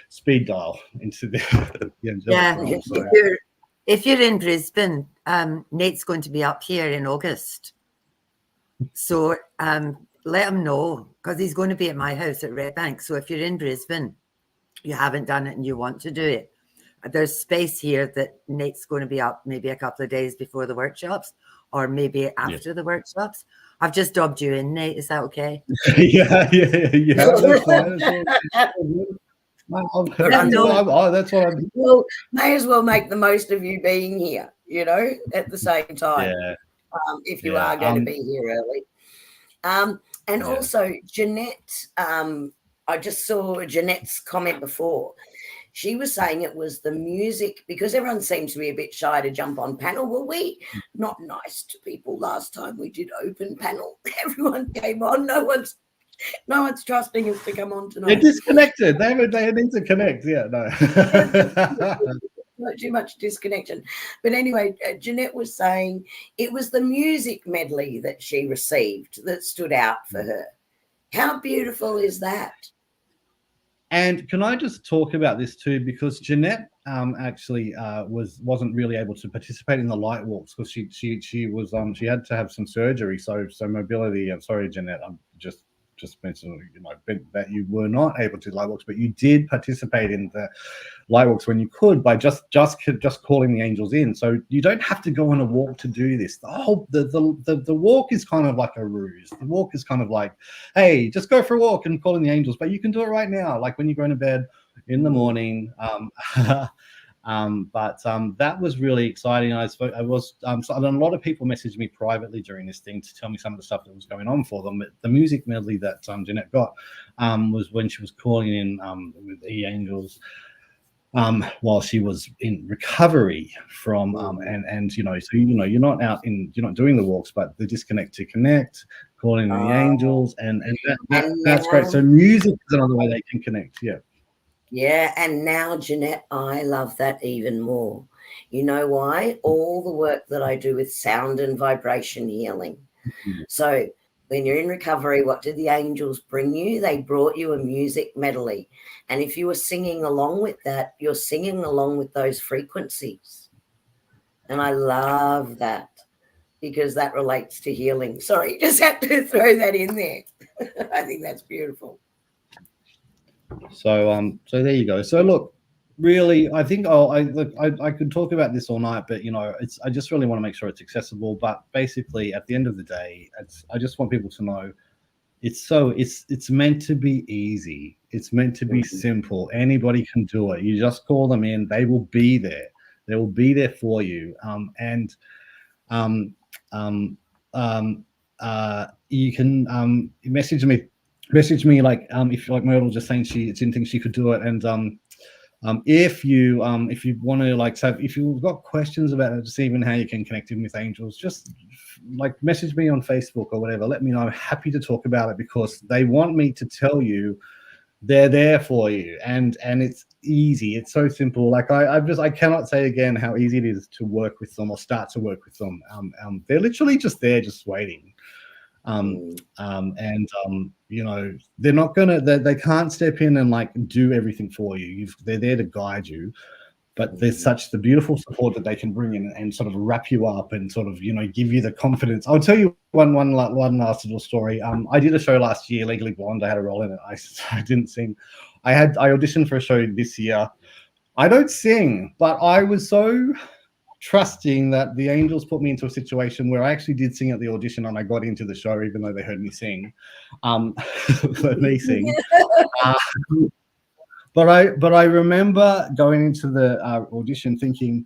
speed dial into the angelic realm. So, if you're in Brisbane, Nate's going to be up here in August. So let him know, because he's going to be at my house at Red Bank. So if you're in Brisbane, you haven't done it and you want to do it, there's space here that Nate's going to be up maybe a couple of days before the workshops, or maybe after the workshops. I've just dubbed you in, Nate. Is that okay? Yeah. That's fine. That's what I'm. Well, may as well make the most of you being here, at the same time. Yeah. If you are going to be here early. And also, Jeanette, I just saw Jeanette's comment before. she was saying it was the music, because everyone seems to be a bit shy to jump on panel. Were we not nice to people last time we did open panel? Everyone came on. No one's trusting us to come on tonight. They're disconnected. They need to connect. Yeah, no. Not too much disconnection. But anyway, Jeanette was saying it was the music medley that she received that stood out for her. How beautiful is that? And can I just talk about this too? Because Jeanette actually wasn't really able to participate in the light walks because she had to have some surgery. So mobility. I'm sorry, Jeanette. I'm just mentioned, that you were not able to do light walks, but you did participate in the light walks when you could by just calling the angels in. So you don't have to go on a walk to do this. The walk is kind of like a ruse. The walk is kind of like, hey, just go for a walk and call in the angels, but you can do it right now, like when you're going to bed in the morning. But that was really exciting. A lot of people messaged me privately during this thing to tell me some of the stuff that was going on for them. But the music medley that Jeanette got was when she was calling in with the angels while she was in recovery from so you're not doing the walks, but the disconnect to connect, calling in the angels, and that's great. So music is another way they can connect. Yeah, and now, Jeanette, I love that even more. You know why? All the work that I do with sound and vibration healing. So when you're in recovery, what did the angels bring you? They brought you a music medley. And if you were singing along with that, you're singing along with those frequencies. And I love that because that relates to healing. Sorry, just had to throw that in there. I think that's beautiful. So there you go. So look, really, I think I could talk about this all night, but I just really want to make sure it's accessible. But basically, at the end of the day, I just want people to know it's meant to be easy. It's meant to be simple. Anybody can do it. You just call them in. They will be there. They will be there for you. You can message me like if like Myrtle just saying she didn't think she could do it, and if you want to if you've got questions about it, just even how you can connect in with angels, just like message me on Facebook or whatever. Let me know. I'm happy to talk about it because they want me to tell you they're there for you, and it's easy. It's so simple. Like I cannot say again how easy it is to work with them or start to work with them. They're literally just there, just waiting. They're not gonna, they can't step in and like do everything for you. They're there to guide you, but there's such the beautiful support that they can bring in and sort of wrap you up and sort of give you the confidence. I'll tell you one last little story. I did a show last year, Legally Blonde. I had a role in it. I didn't sing. I auditioned for a show this year. I don't sing, but I was so trusting that the angels put me into a situation where I actually did sing at the audition and I got into the show, even though they heard me sing. But I remember going into the audition thinking,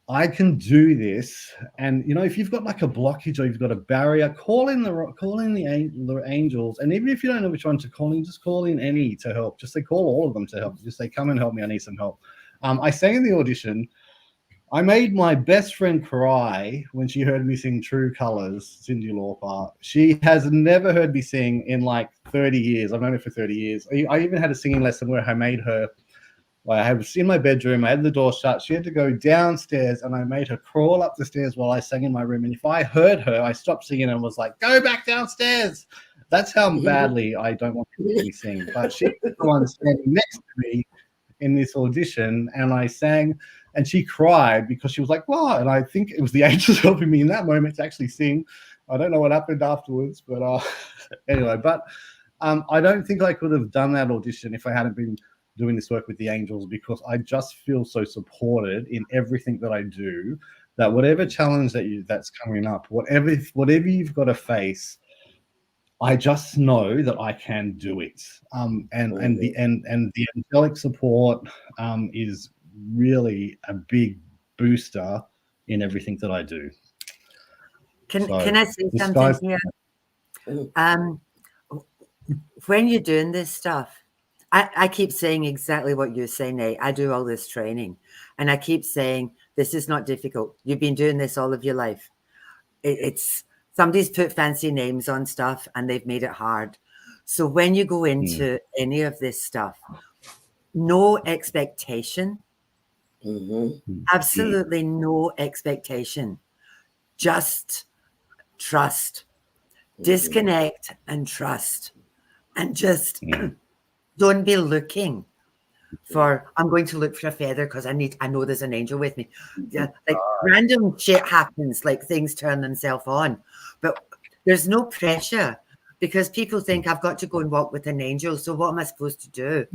I can do this. And if you've got like a blockage or you've got a barrier, call in the angels. And even if you don't know which one to call in, just call in any to help. Just say call all of them to help. Just say, come and help me. I need some help. I sang in the audition. I made my best friend cry when she heard me sing True Colors, Cyndi Lauper. She has never heard me sing in like 30 years. I've known her for 30 years. I even had a singing lesson where I made her, I was in my bedroom, I had the door shut. She had to go downstairs and I made her crawl up the stairs while I sang in my room. And if I heard her, I stopped singing and was like, go back downstairs. That's how badly I don't want people to sing. But she was the one standing next to me in this audition, and I sang, and she cried because she was like, wow. And I think it was the angels helping me in that moment to actually sing. I don't know what happened afterwards, but anyway, but I don't think I could have done that audition if I hadn't been doing this work with the angels, because I just feel so supported in everything that I do, that whatever challenge that's coming up, whatever you've got to face, I just know that I can do it. And the angelic support is really a big booster in everything that I do. Can I say something here? When you're doing this stuff, I keep saying exactly what you're saying, Nate. I do all this training, and I keep saying, this is not difficult. You've been doing this all of your life. It's somebody's put fancy names on stuff and they've made it hard. So when you go into any of this stuff, no expectation, absolutely no expectation, just trust, disconnect and trust, and just don't be looking for, I'm going to look for a feather because I know there's an angel with me. Yeah, like random shit happens, like things turn themselves on, but there's no pressure because people think I've got to go and walk with an angel. So what am I supposed to do?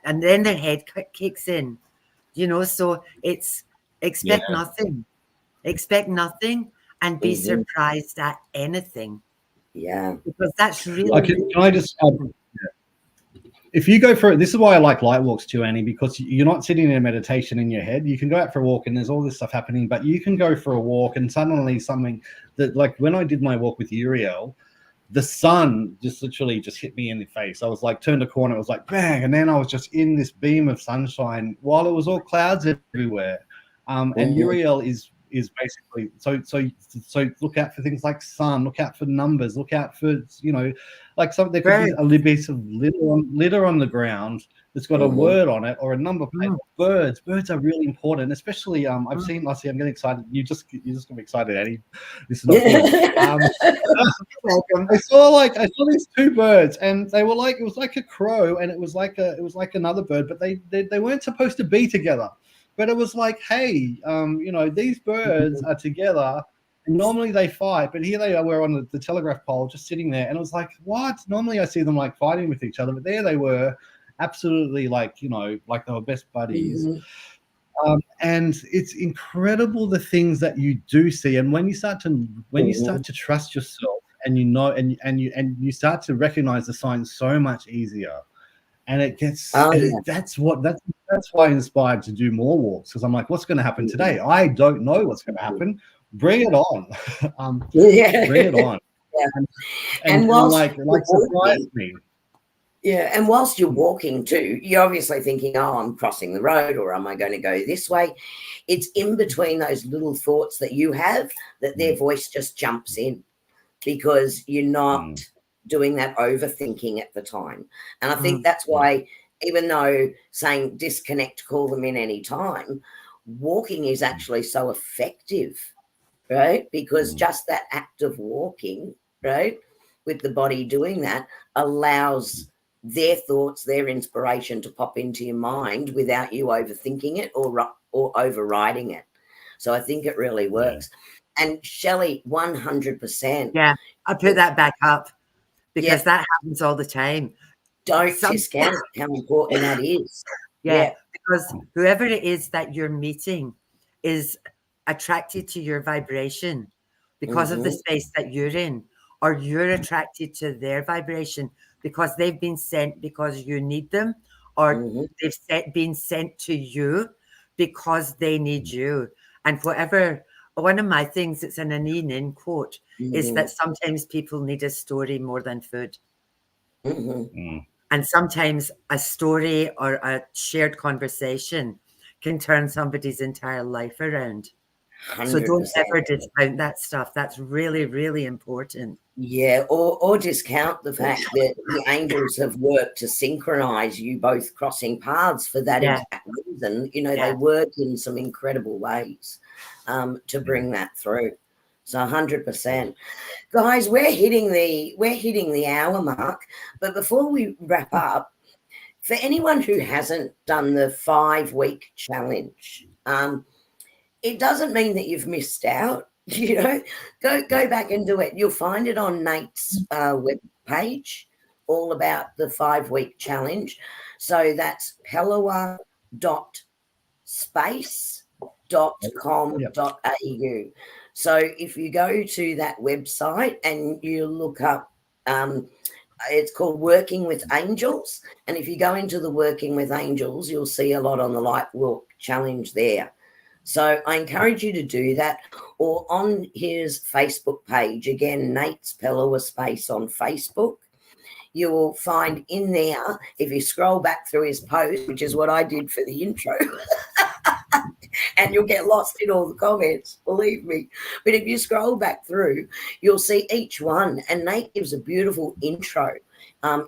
And then their head kicks in, you know. So it's expect nothing, and be surprised at anything. Yeah, because that's really. Can I just? If you go for it, this is why I like light walks too, Annie, because you're not sitting in a meditation in your head. You can go out for a walk and there's all this stuff happening, but you can go for a walk and suddenly something that, like when I did my walk with Uriel, the sun just literally just hit me in the face. I was like, turned a corner, it was like bang, and then I was just in this beam of sunshine while it was all clouds everywhere. And Uriel is basically so look out for things like sun, look out for numbers, look out for, you know, like there could be a little bit of litter on the ground that's got a word on it or a number plate. Birds are really important, especially I've seen, I see, I'm getting excited. You just got me excited, Annie. This is not good. I saw these two birds and they were like, it was like a crow and it was like another bird, but they weren't supposed to be together. But it was like, hey, you know, these birds are together. And normally they fight, but here they were on the telegraph pole just sitting there. And it was like, what? Normally I see them like fighting with each other, but there they were, absolutely like, you know, like they were best buddies. And it's incredible the things that you do see. And when you start to trust yourself and you know, and you start to recognize the signs so much easier. And it gets that's why I'm inspired to do more walks, because I'm like, what's going to happen today? I don't know what's going to happen. Bring it on. Bring it on. And like surprise me. Yeah, and whilst you're walking too, you're obviously thinking, oh, I'm crossing the road, or am I going to go this way? It's in between those little thoughts that you have that their voice just jumps in, because you're not doing that overthinking at the time. And I think that's why, even though saying disconnect, call them in any time, walking is actually so effective, right? Because just that act of walking, right, with the body doing that allows their thoughts, their inspiration to pop into your mind without you overthinking it or overriding it. So I think it really works. And Shelley, 100%. Yeah, I put that back up because that happens all the time. Don't discount how important that is. Because whoever it is that you're meeting is attracted to your vibration because of the space that you're in, or you're attracted to their vibration because they've been sent because you need them, or they've been sent to you because they need you. And whatever, one of my things, it's an Annie Nin quote, is that sometimes people need a story more than food. And sometimes a story or a shared conversation can turn somebody's entire life around. 100%. So don't ever discount that stuff. That's really, really important. Yeah, or discount the fact that the angels have worked to synchronize you both crossing paths for that exact reason. You know, they work in some incredible ways to bring that through. So 100%. Guys, we're hitting the hour mark. But before we wrap up, for anyone who hasn't done the 5-week challenge, it doesn't mean that you've missed out. You know, go back and do it. You'll find it on Nate's web page, all about the 5-week challenge. So that's pellowah.space.com.au. So if you go to that website and you look up, it's called Working with Angels. And if you go into the Working with Angels, you'll see a lot on the Light Walk Challenge there. So I encourage you to do that, or on his Facebook page, again, Nate's Pellowah Space on Facebook. you will find in there, if you scroll back through his post, which is what I did for the intro, and you'll get lost in all the comments, believe me. But if you scroll back through, you'll see each one, and Nate gives a beautiful intro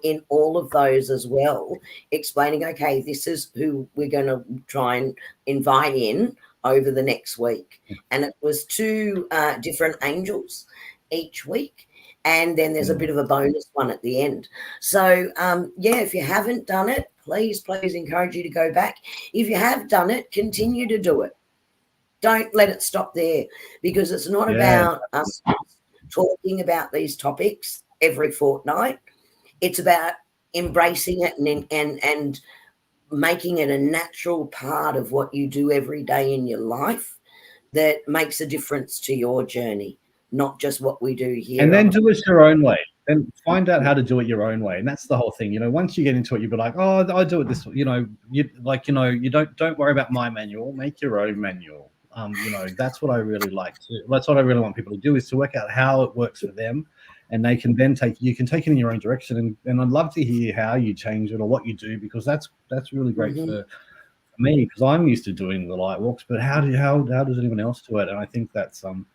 in all of those as well, explaining, okay, this is who we're going to try and invite in over the next week. And it was 2 different angels each week. And then there's a bit of a bonus one at the end. So, yeah, if you haven't done it, please encourage you to go back. If you have done it, continue to do it. Don't let it stop there, because it's not about us talking about these topics every fortnight. It's about embracing it and making it a natural part of what you do every day in your life that makes a difference to your journey, not just what we do here. And then do it your own way. And find out how to do it your own way. And that's the whole thing. You know, once you get into it, you'll be like, oh, I do it this way. You know, you don't worry about my manual. Make your own manual. You know, that's what I really like to. That's what I really want people to do, is to work out how it works for them, and they can then take it in your own direction. And I'd love to hear how you change it or what you do, because that's really great for me, because I'm used to doing the light walks. But how does anyone else do it? And I think that's some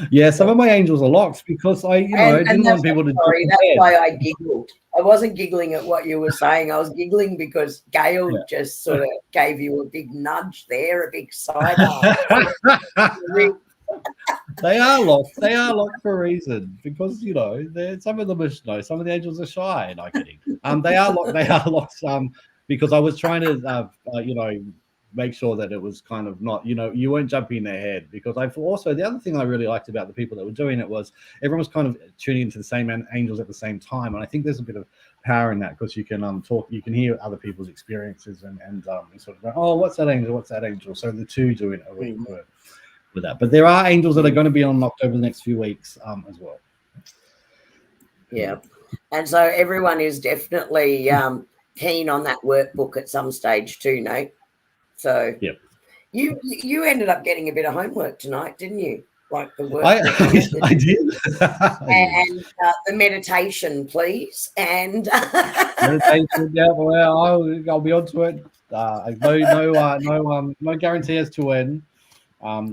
of my angels are locked, because I didn't want people to. Sorry, that's why I giggled. I wasn't giggling at what you were saying. I was giggling because Gail just sort of gave you a big nudge there, a big side eye. They are locked. They are locked for a reason, because some of them are some of the angels are shy. No kidding. They are locked. They are locked. Because I was trying to make sure that it was kind of not, you weren't jumping in their head, because the other thing I really liked about the people that were doing it was everyone was kind of tuning into the same angels at the same time. And I think there's a bit of power in that, because you can talk, you can hear other people's experiences and sort of go, oh, what's that angel? So the 2 doing a week with that. But there are angels that are going to be unlocked over the next few weeks as well. Yeah. And so everyone is definitely keen on that workbook at some stage too, Nate. So you ended up getting a bit of homework tonight, didn't you? Like the work. I did. And the meditation, please. And meditation. Yeah, well, I'll be on to it. No guarantee as to when.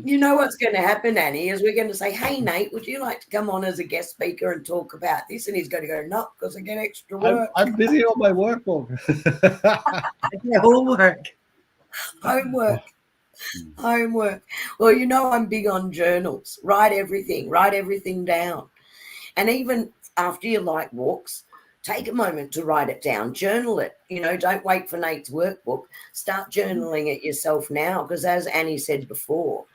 You know what's going to happen, Annie, is we're going to say, hey, Nate, would you like to come on as a guest speaker and talk about this? And he's going to go, no, because I get extra work. I'm busy on my workbook. Homework. Well, I'm big on journals. Write everything down. And even after your light walks, take a moment to write it down. Journal it. Don't wait for Nate's workbook. Start journaling it yourself now, because as Annie said before,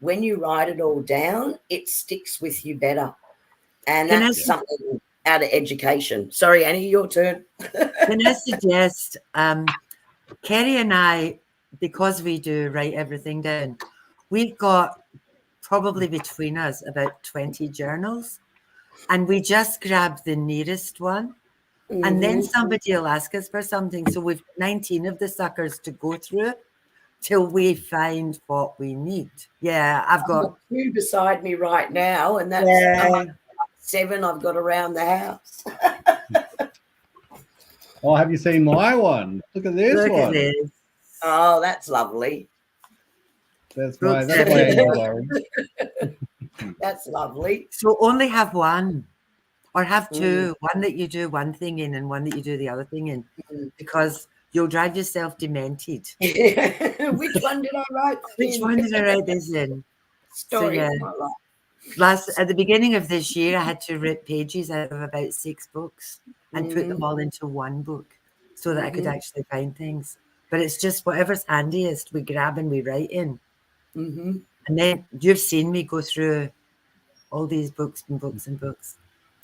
when you write it all down, it sticks with you better. And that's something out of education. Sorry, Annie, your turn. Can I suggest, Kerrie and I, because we do write everything down, we've got probably between us about 20 journals, and we just grab the nearest one. And then somebody will ask us for something. So we've 19 of the suckers to go through till we find what we need. Yeah, I've got 2 beside me right now, and that's 7 I've got around the house. Oh, have you seen my one? Look at this one. At this. Oh, that's lovely. That's my angel. That's lovely. So only have one. Or have 2, one that you do one thing in and one that you do the other thing in, because you'll drive yourself demented. Which one did I write? Which one did I write this in? Story. At the beginning of this year, I had to rip pages out of about 6 books and put them all into one book so that I could actually find things. But it's just whatever's handiest, we grab and we write in. And then you've seen me go through all these books and books and books.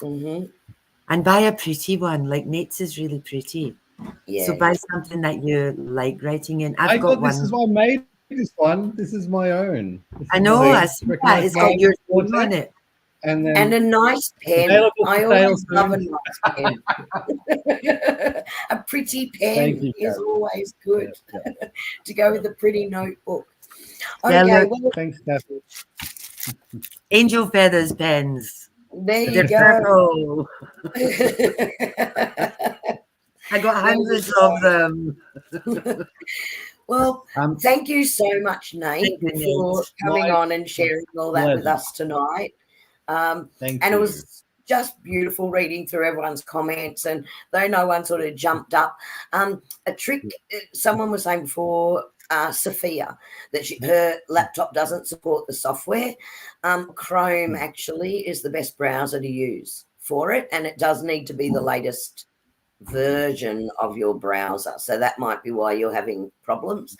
And buy a pretty one. Like Nate's is really pretty. So buy something that you like writing in. I've got one. This is why I made this one. This is my own. I know. It's got your name on it. And a nice pen. I always love a nice pen. A pretty pen is always good to go with a pretty notebook. Okay, thanks, Kathy. Angel feathers pens. There you They're go. purple. I got hundreds of them. Well, thank you so much, Nate, for coming on and sharing all that with us tonight. Thank and you. It was just beautiful reading through everyone's comments, and though no one sort of jumped up, a trick someone was saying before, Sophia, that her laptop doesn't support the software. Chrome actually is the best browser to use for it, and it does need to be the latest version of your browser, so that might be why you're having problems.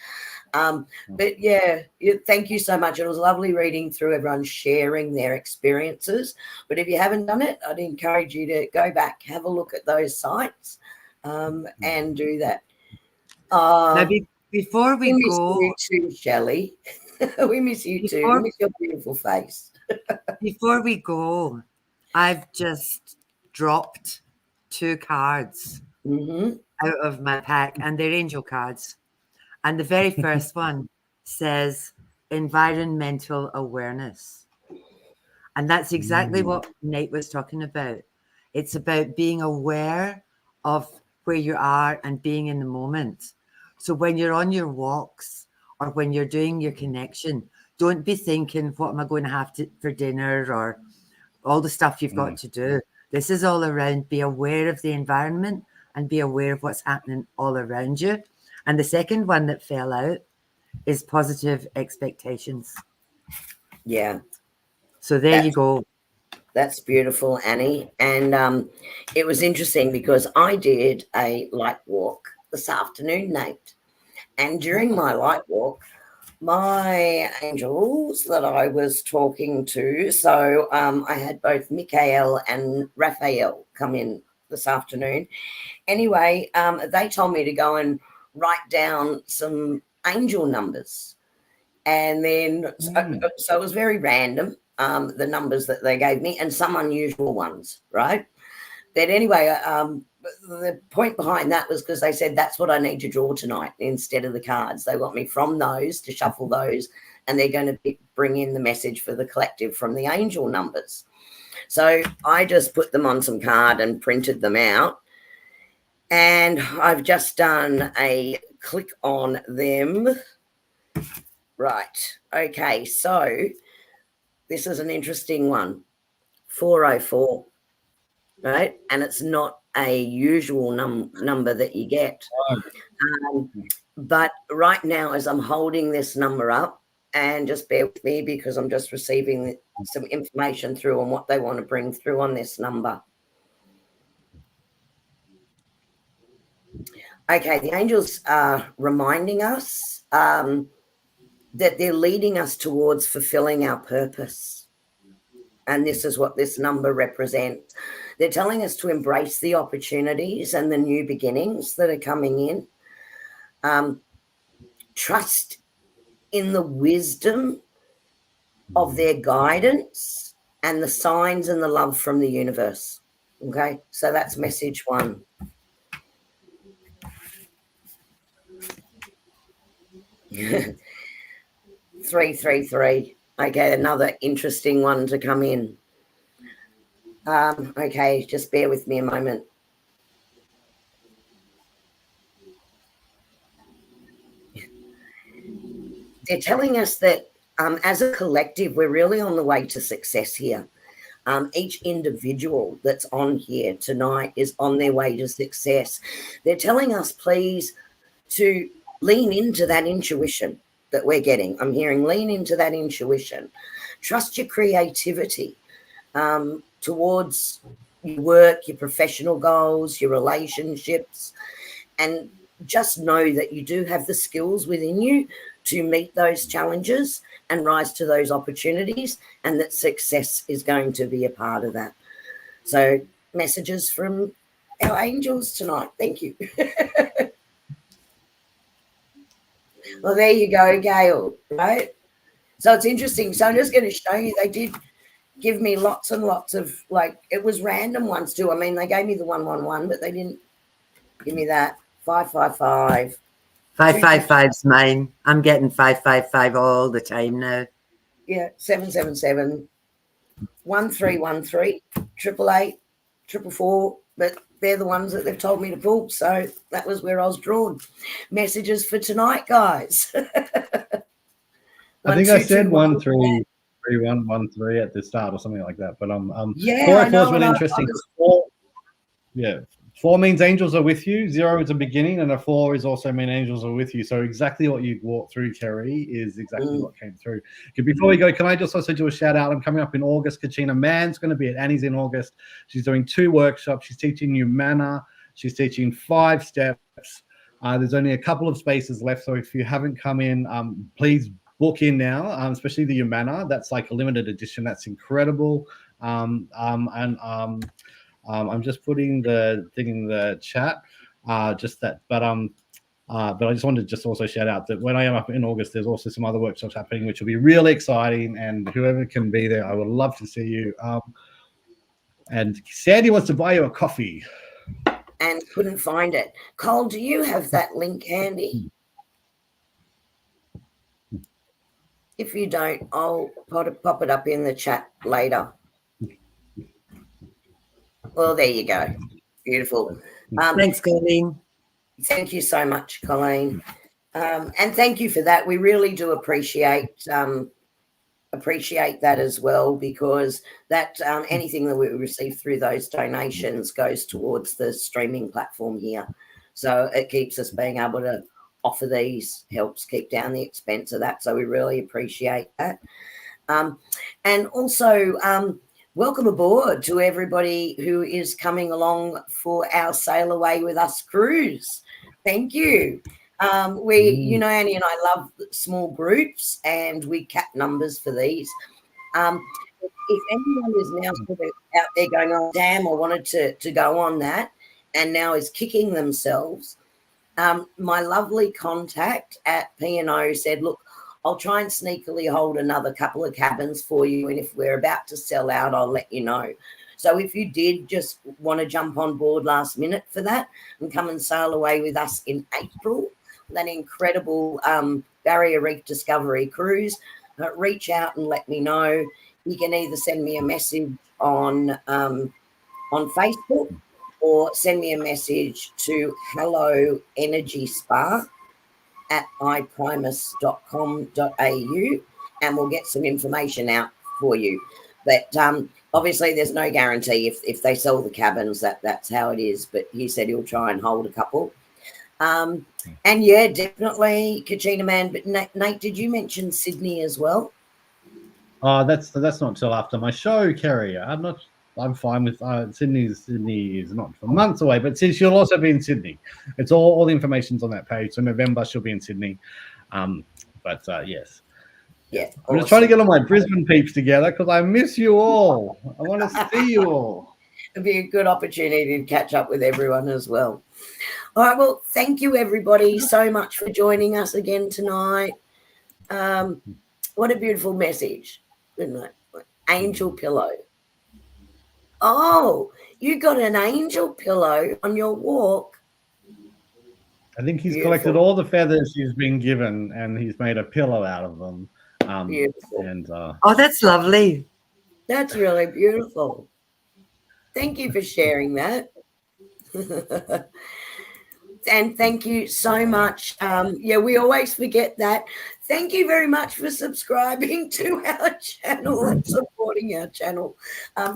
But yeah, thank you so much. It was lovely reading through everyone sharing their experiences. But if you haven't done it, I'd encourage you to go back, have a look at those sites, and do that. Now, before we miss go, you too, Shelley. We miss you too. We miss your beautiful face. Before we go, I've just dropped 2 cards out of my pack, and they're angel cards. And the very first one says environmental awareness. And that's exactly what Nate was talking about. It's about being aware of where you are and being in the moment. So when you're on your walks or when you're doing your connection, don't be thinking, what am I going to have for dinner, or all the stuff you've got to do. This is all around, be aware of the environment and be aware of what's happening all around you. And the second one that fell out is positive expectations. Yeah. So there you go. That's beautiful, Annie. And it was interesting because I did a light walk this afternoon, Nate. And during my light walk, my angels that I was talking to, so I had both Michael and Raphael come in this afternoon. Anyway, they told me to go and write down some angel numbers. And then, so it was very random, the numbers that they gave me, and some unusual ones, right? But anyway, the point behind that was because they said that's what I need to draw tonight instead of the cards. They want me from those to shuffle those, and they're going to bring in the message for the collective from the angel numbers. So I just put them on some card and printed them out. And I've just done a click on them. Right. Okay. So this is an interesting one. 404. Right. And it's not a usual number that you get. But right now, as I'm holding this number up, and just bear with me because I'm just receiving some information through on what they want to bring through on this number. Okay, the angels are reminding us that they're leading us towards fulfilling our purpose. And this is what this number represents. They're telling us to embrace the opportunities and the new beginnings that are coming in. Trust in the wisdom of their guidance and the signs and the love from the universe. Okay, so that's message 1. Three, 3, 3. Okay, another interesting one to come in. Okay, just bear with me a moment. They're telling us that as a collective, we're really on the way to success here. Each individual that's on here tonight is on their way to success. They're telling us, please, to lean into that intuition that we're getting. I'm hearing lean into that intuition. Trust your creativity towards your work, your professional goals, your relationships, and just know that you do have the skills within you to meet those challenges and rise to those opportunities, and that success is going to be a part of that. So messages from our angels tonight. Thank you. Well, there you go, Gail, right? So it's interesting. So I'm just going to show you, they did give me lots and lots of, like, it was random ones too. I mean, they gave me the 111, but they didn't give me that. 555. 555's mine. I'm getting 555 all the time now. Yeah, 777. 1313 888 444, but they're the ones that they've told me to pull. So that was where I was drawn. Messages for tonight, guys. I think I said 133113 at the start or something like that. But yeah, 404 is really interesting. 4 means angels are with you. 0 is a beginning, and a 4 is also mean angels are with you. So exactly what you walked through, Kerrie, is exactly what came through. Okay, before we go, can I just also do a shout out? I'm coming up in August. Kachina Mann's going to be at Annie's in August. She's doing 2 workshops. She's teaching new manner. She's teaching 5 steps. There's only a couple of spaces left, so if you haven't come in, please book in now, especially the Humana. That's like a limited edition. That's incredible. I'm just putting the thing in the chat. But I just wanted to just also shout out that when I am up in August, there's also some other workshops happening, which will be really exciting. And whoever can be there, I would love to see you. And Sandy wants to buy you a coffee. And couldn't find it. Cole, do you have that link handy? If you don't, I'll pop it up in the chat later. Well, there you go. Beautiful. Thanks, Colleen. Thank you so much, Colleen. And thank you for that. We really do appreciate that as well, because that anything that we receive through those donations goes towards the streaming platform here. So it keeps us being able to offer these, helps keep down the expense of that. So we really appreciate that. And also, welcome aboard to everybody who is coming along for our Sail Away With Us cruise. Thank you. You know, Annie and I love small groups, and we cap numbers for these. If anyone is now sort of out there going, oh, damn, I wanted to go on that, and now is kicking themselves, my lovely contact at P&O said, look, I'll try and sneakily hold another couple of cabins for you, and if we're about to sell out, I'll let you know. So if you did just want to jump on board last minute for that and come and sail away with us in April, that incredible Barrier Reef Discovery cruise, reach out and let me know. You can either send me a message on Facebook or send me a message to Hello Energy Spa at iprimus.com.au, and we'll get some information out for you. But obviously there's no guarantee if they sell the cabins, that's how it is. But he said he'll try and hold a couple. And yeah, definitely Kachina Man. But Nate, did you mention Sydney as well? Oh, that's not till after my show, Kerrie. I'm fine with Sydney. Sydney is not for months away, but she'll also be in Sydney. It's all the information's on that page. So November she'll be in Sydney. Yes. Yeah. I'm just trying to get all my Brisbane peeps together because I miss you all. I want to see you all. It'll be a good opportunity to catch up with everyone as well. All right. Well, thank you everybody so much for joining us again tonight. What a beautiful message, isn't it? Angel pillow. Oh, you got an angel pillow on your walk. I think he's collected all the feathers he's been given, and he's made a pillow out of them. Beautiful. And oh, that's lovely. That's really beautiful. Thank you for sharing that. And thank you so much. Yeah, we always forget that. Thank you very much for subscribing to our channel and supporting our channel.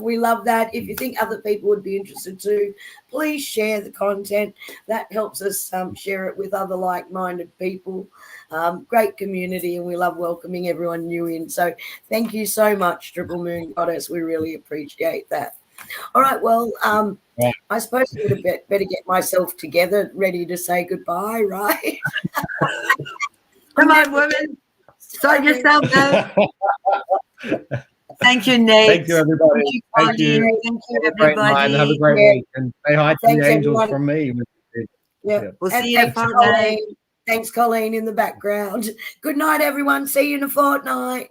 We love that. If you think other people would be interested too, please share the content. That helps us share it with other like-minded people. Great community, and we love welcoming everyone new in. So thank you so much, Triple Moon Goddess. We really appreciate that. All right, well, I suppose I would have better get myself together, ready to say goodbye, right? Come on, women. Sort yourself out. Thank you, Nate. Thank you, everybody. Thank you. Thank you, everybody. Have a great week. And say hi to the angels from me. Yeah. We'll see you in a fortnight. Thanks, Colleen, in the background. Good night, everyone. See you in a fortnight.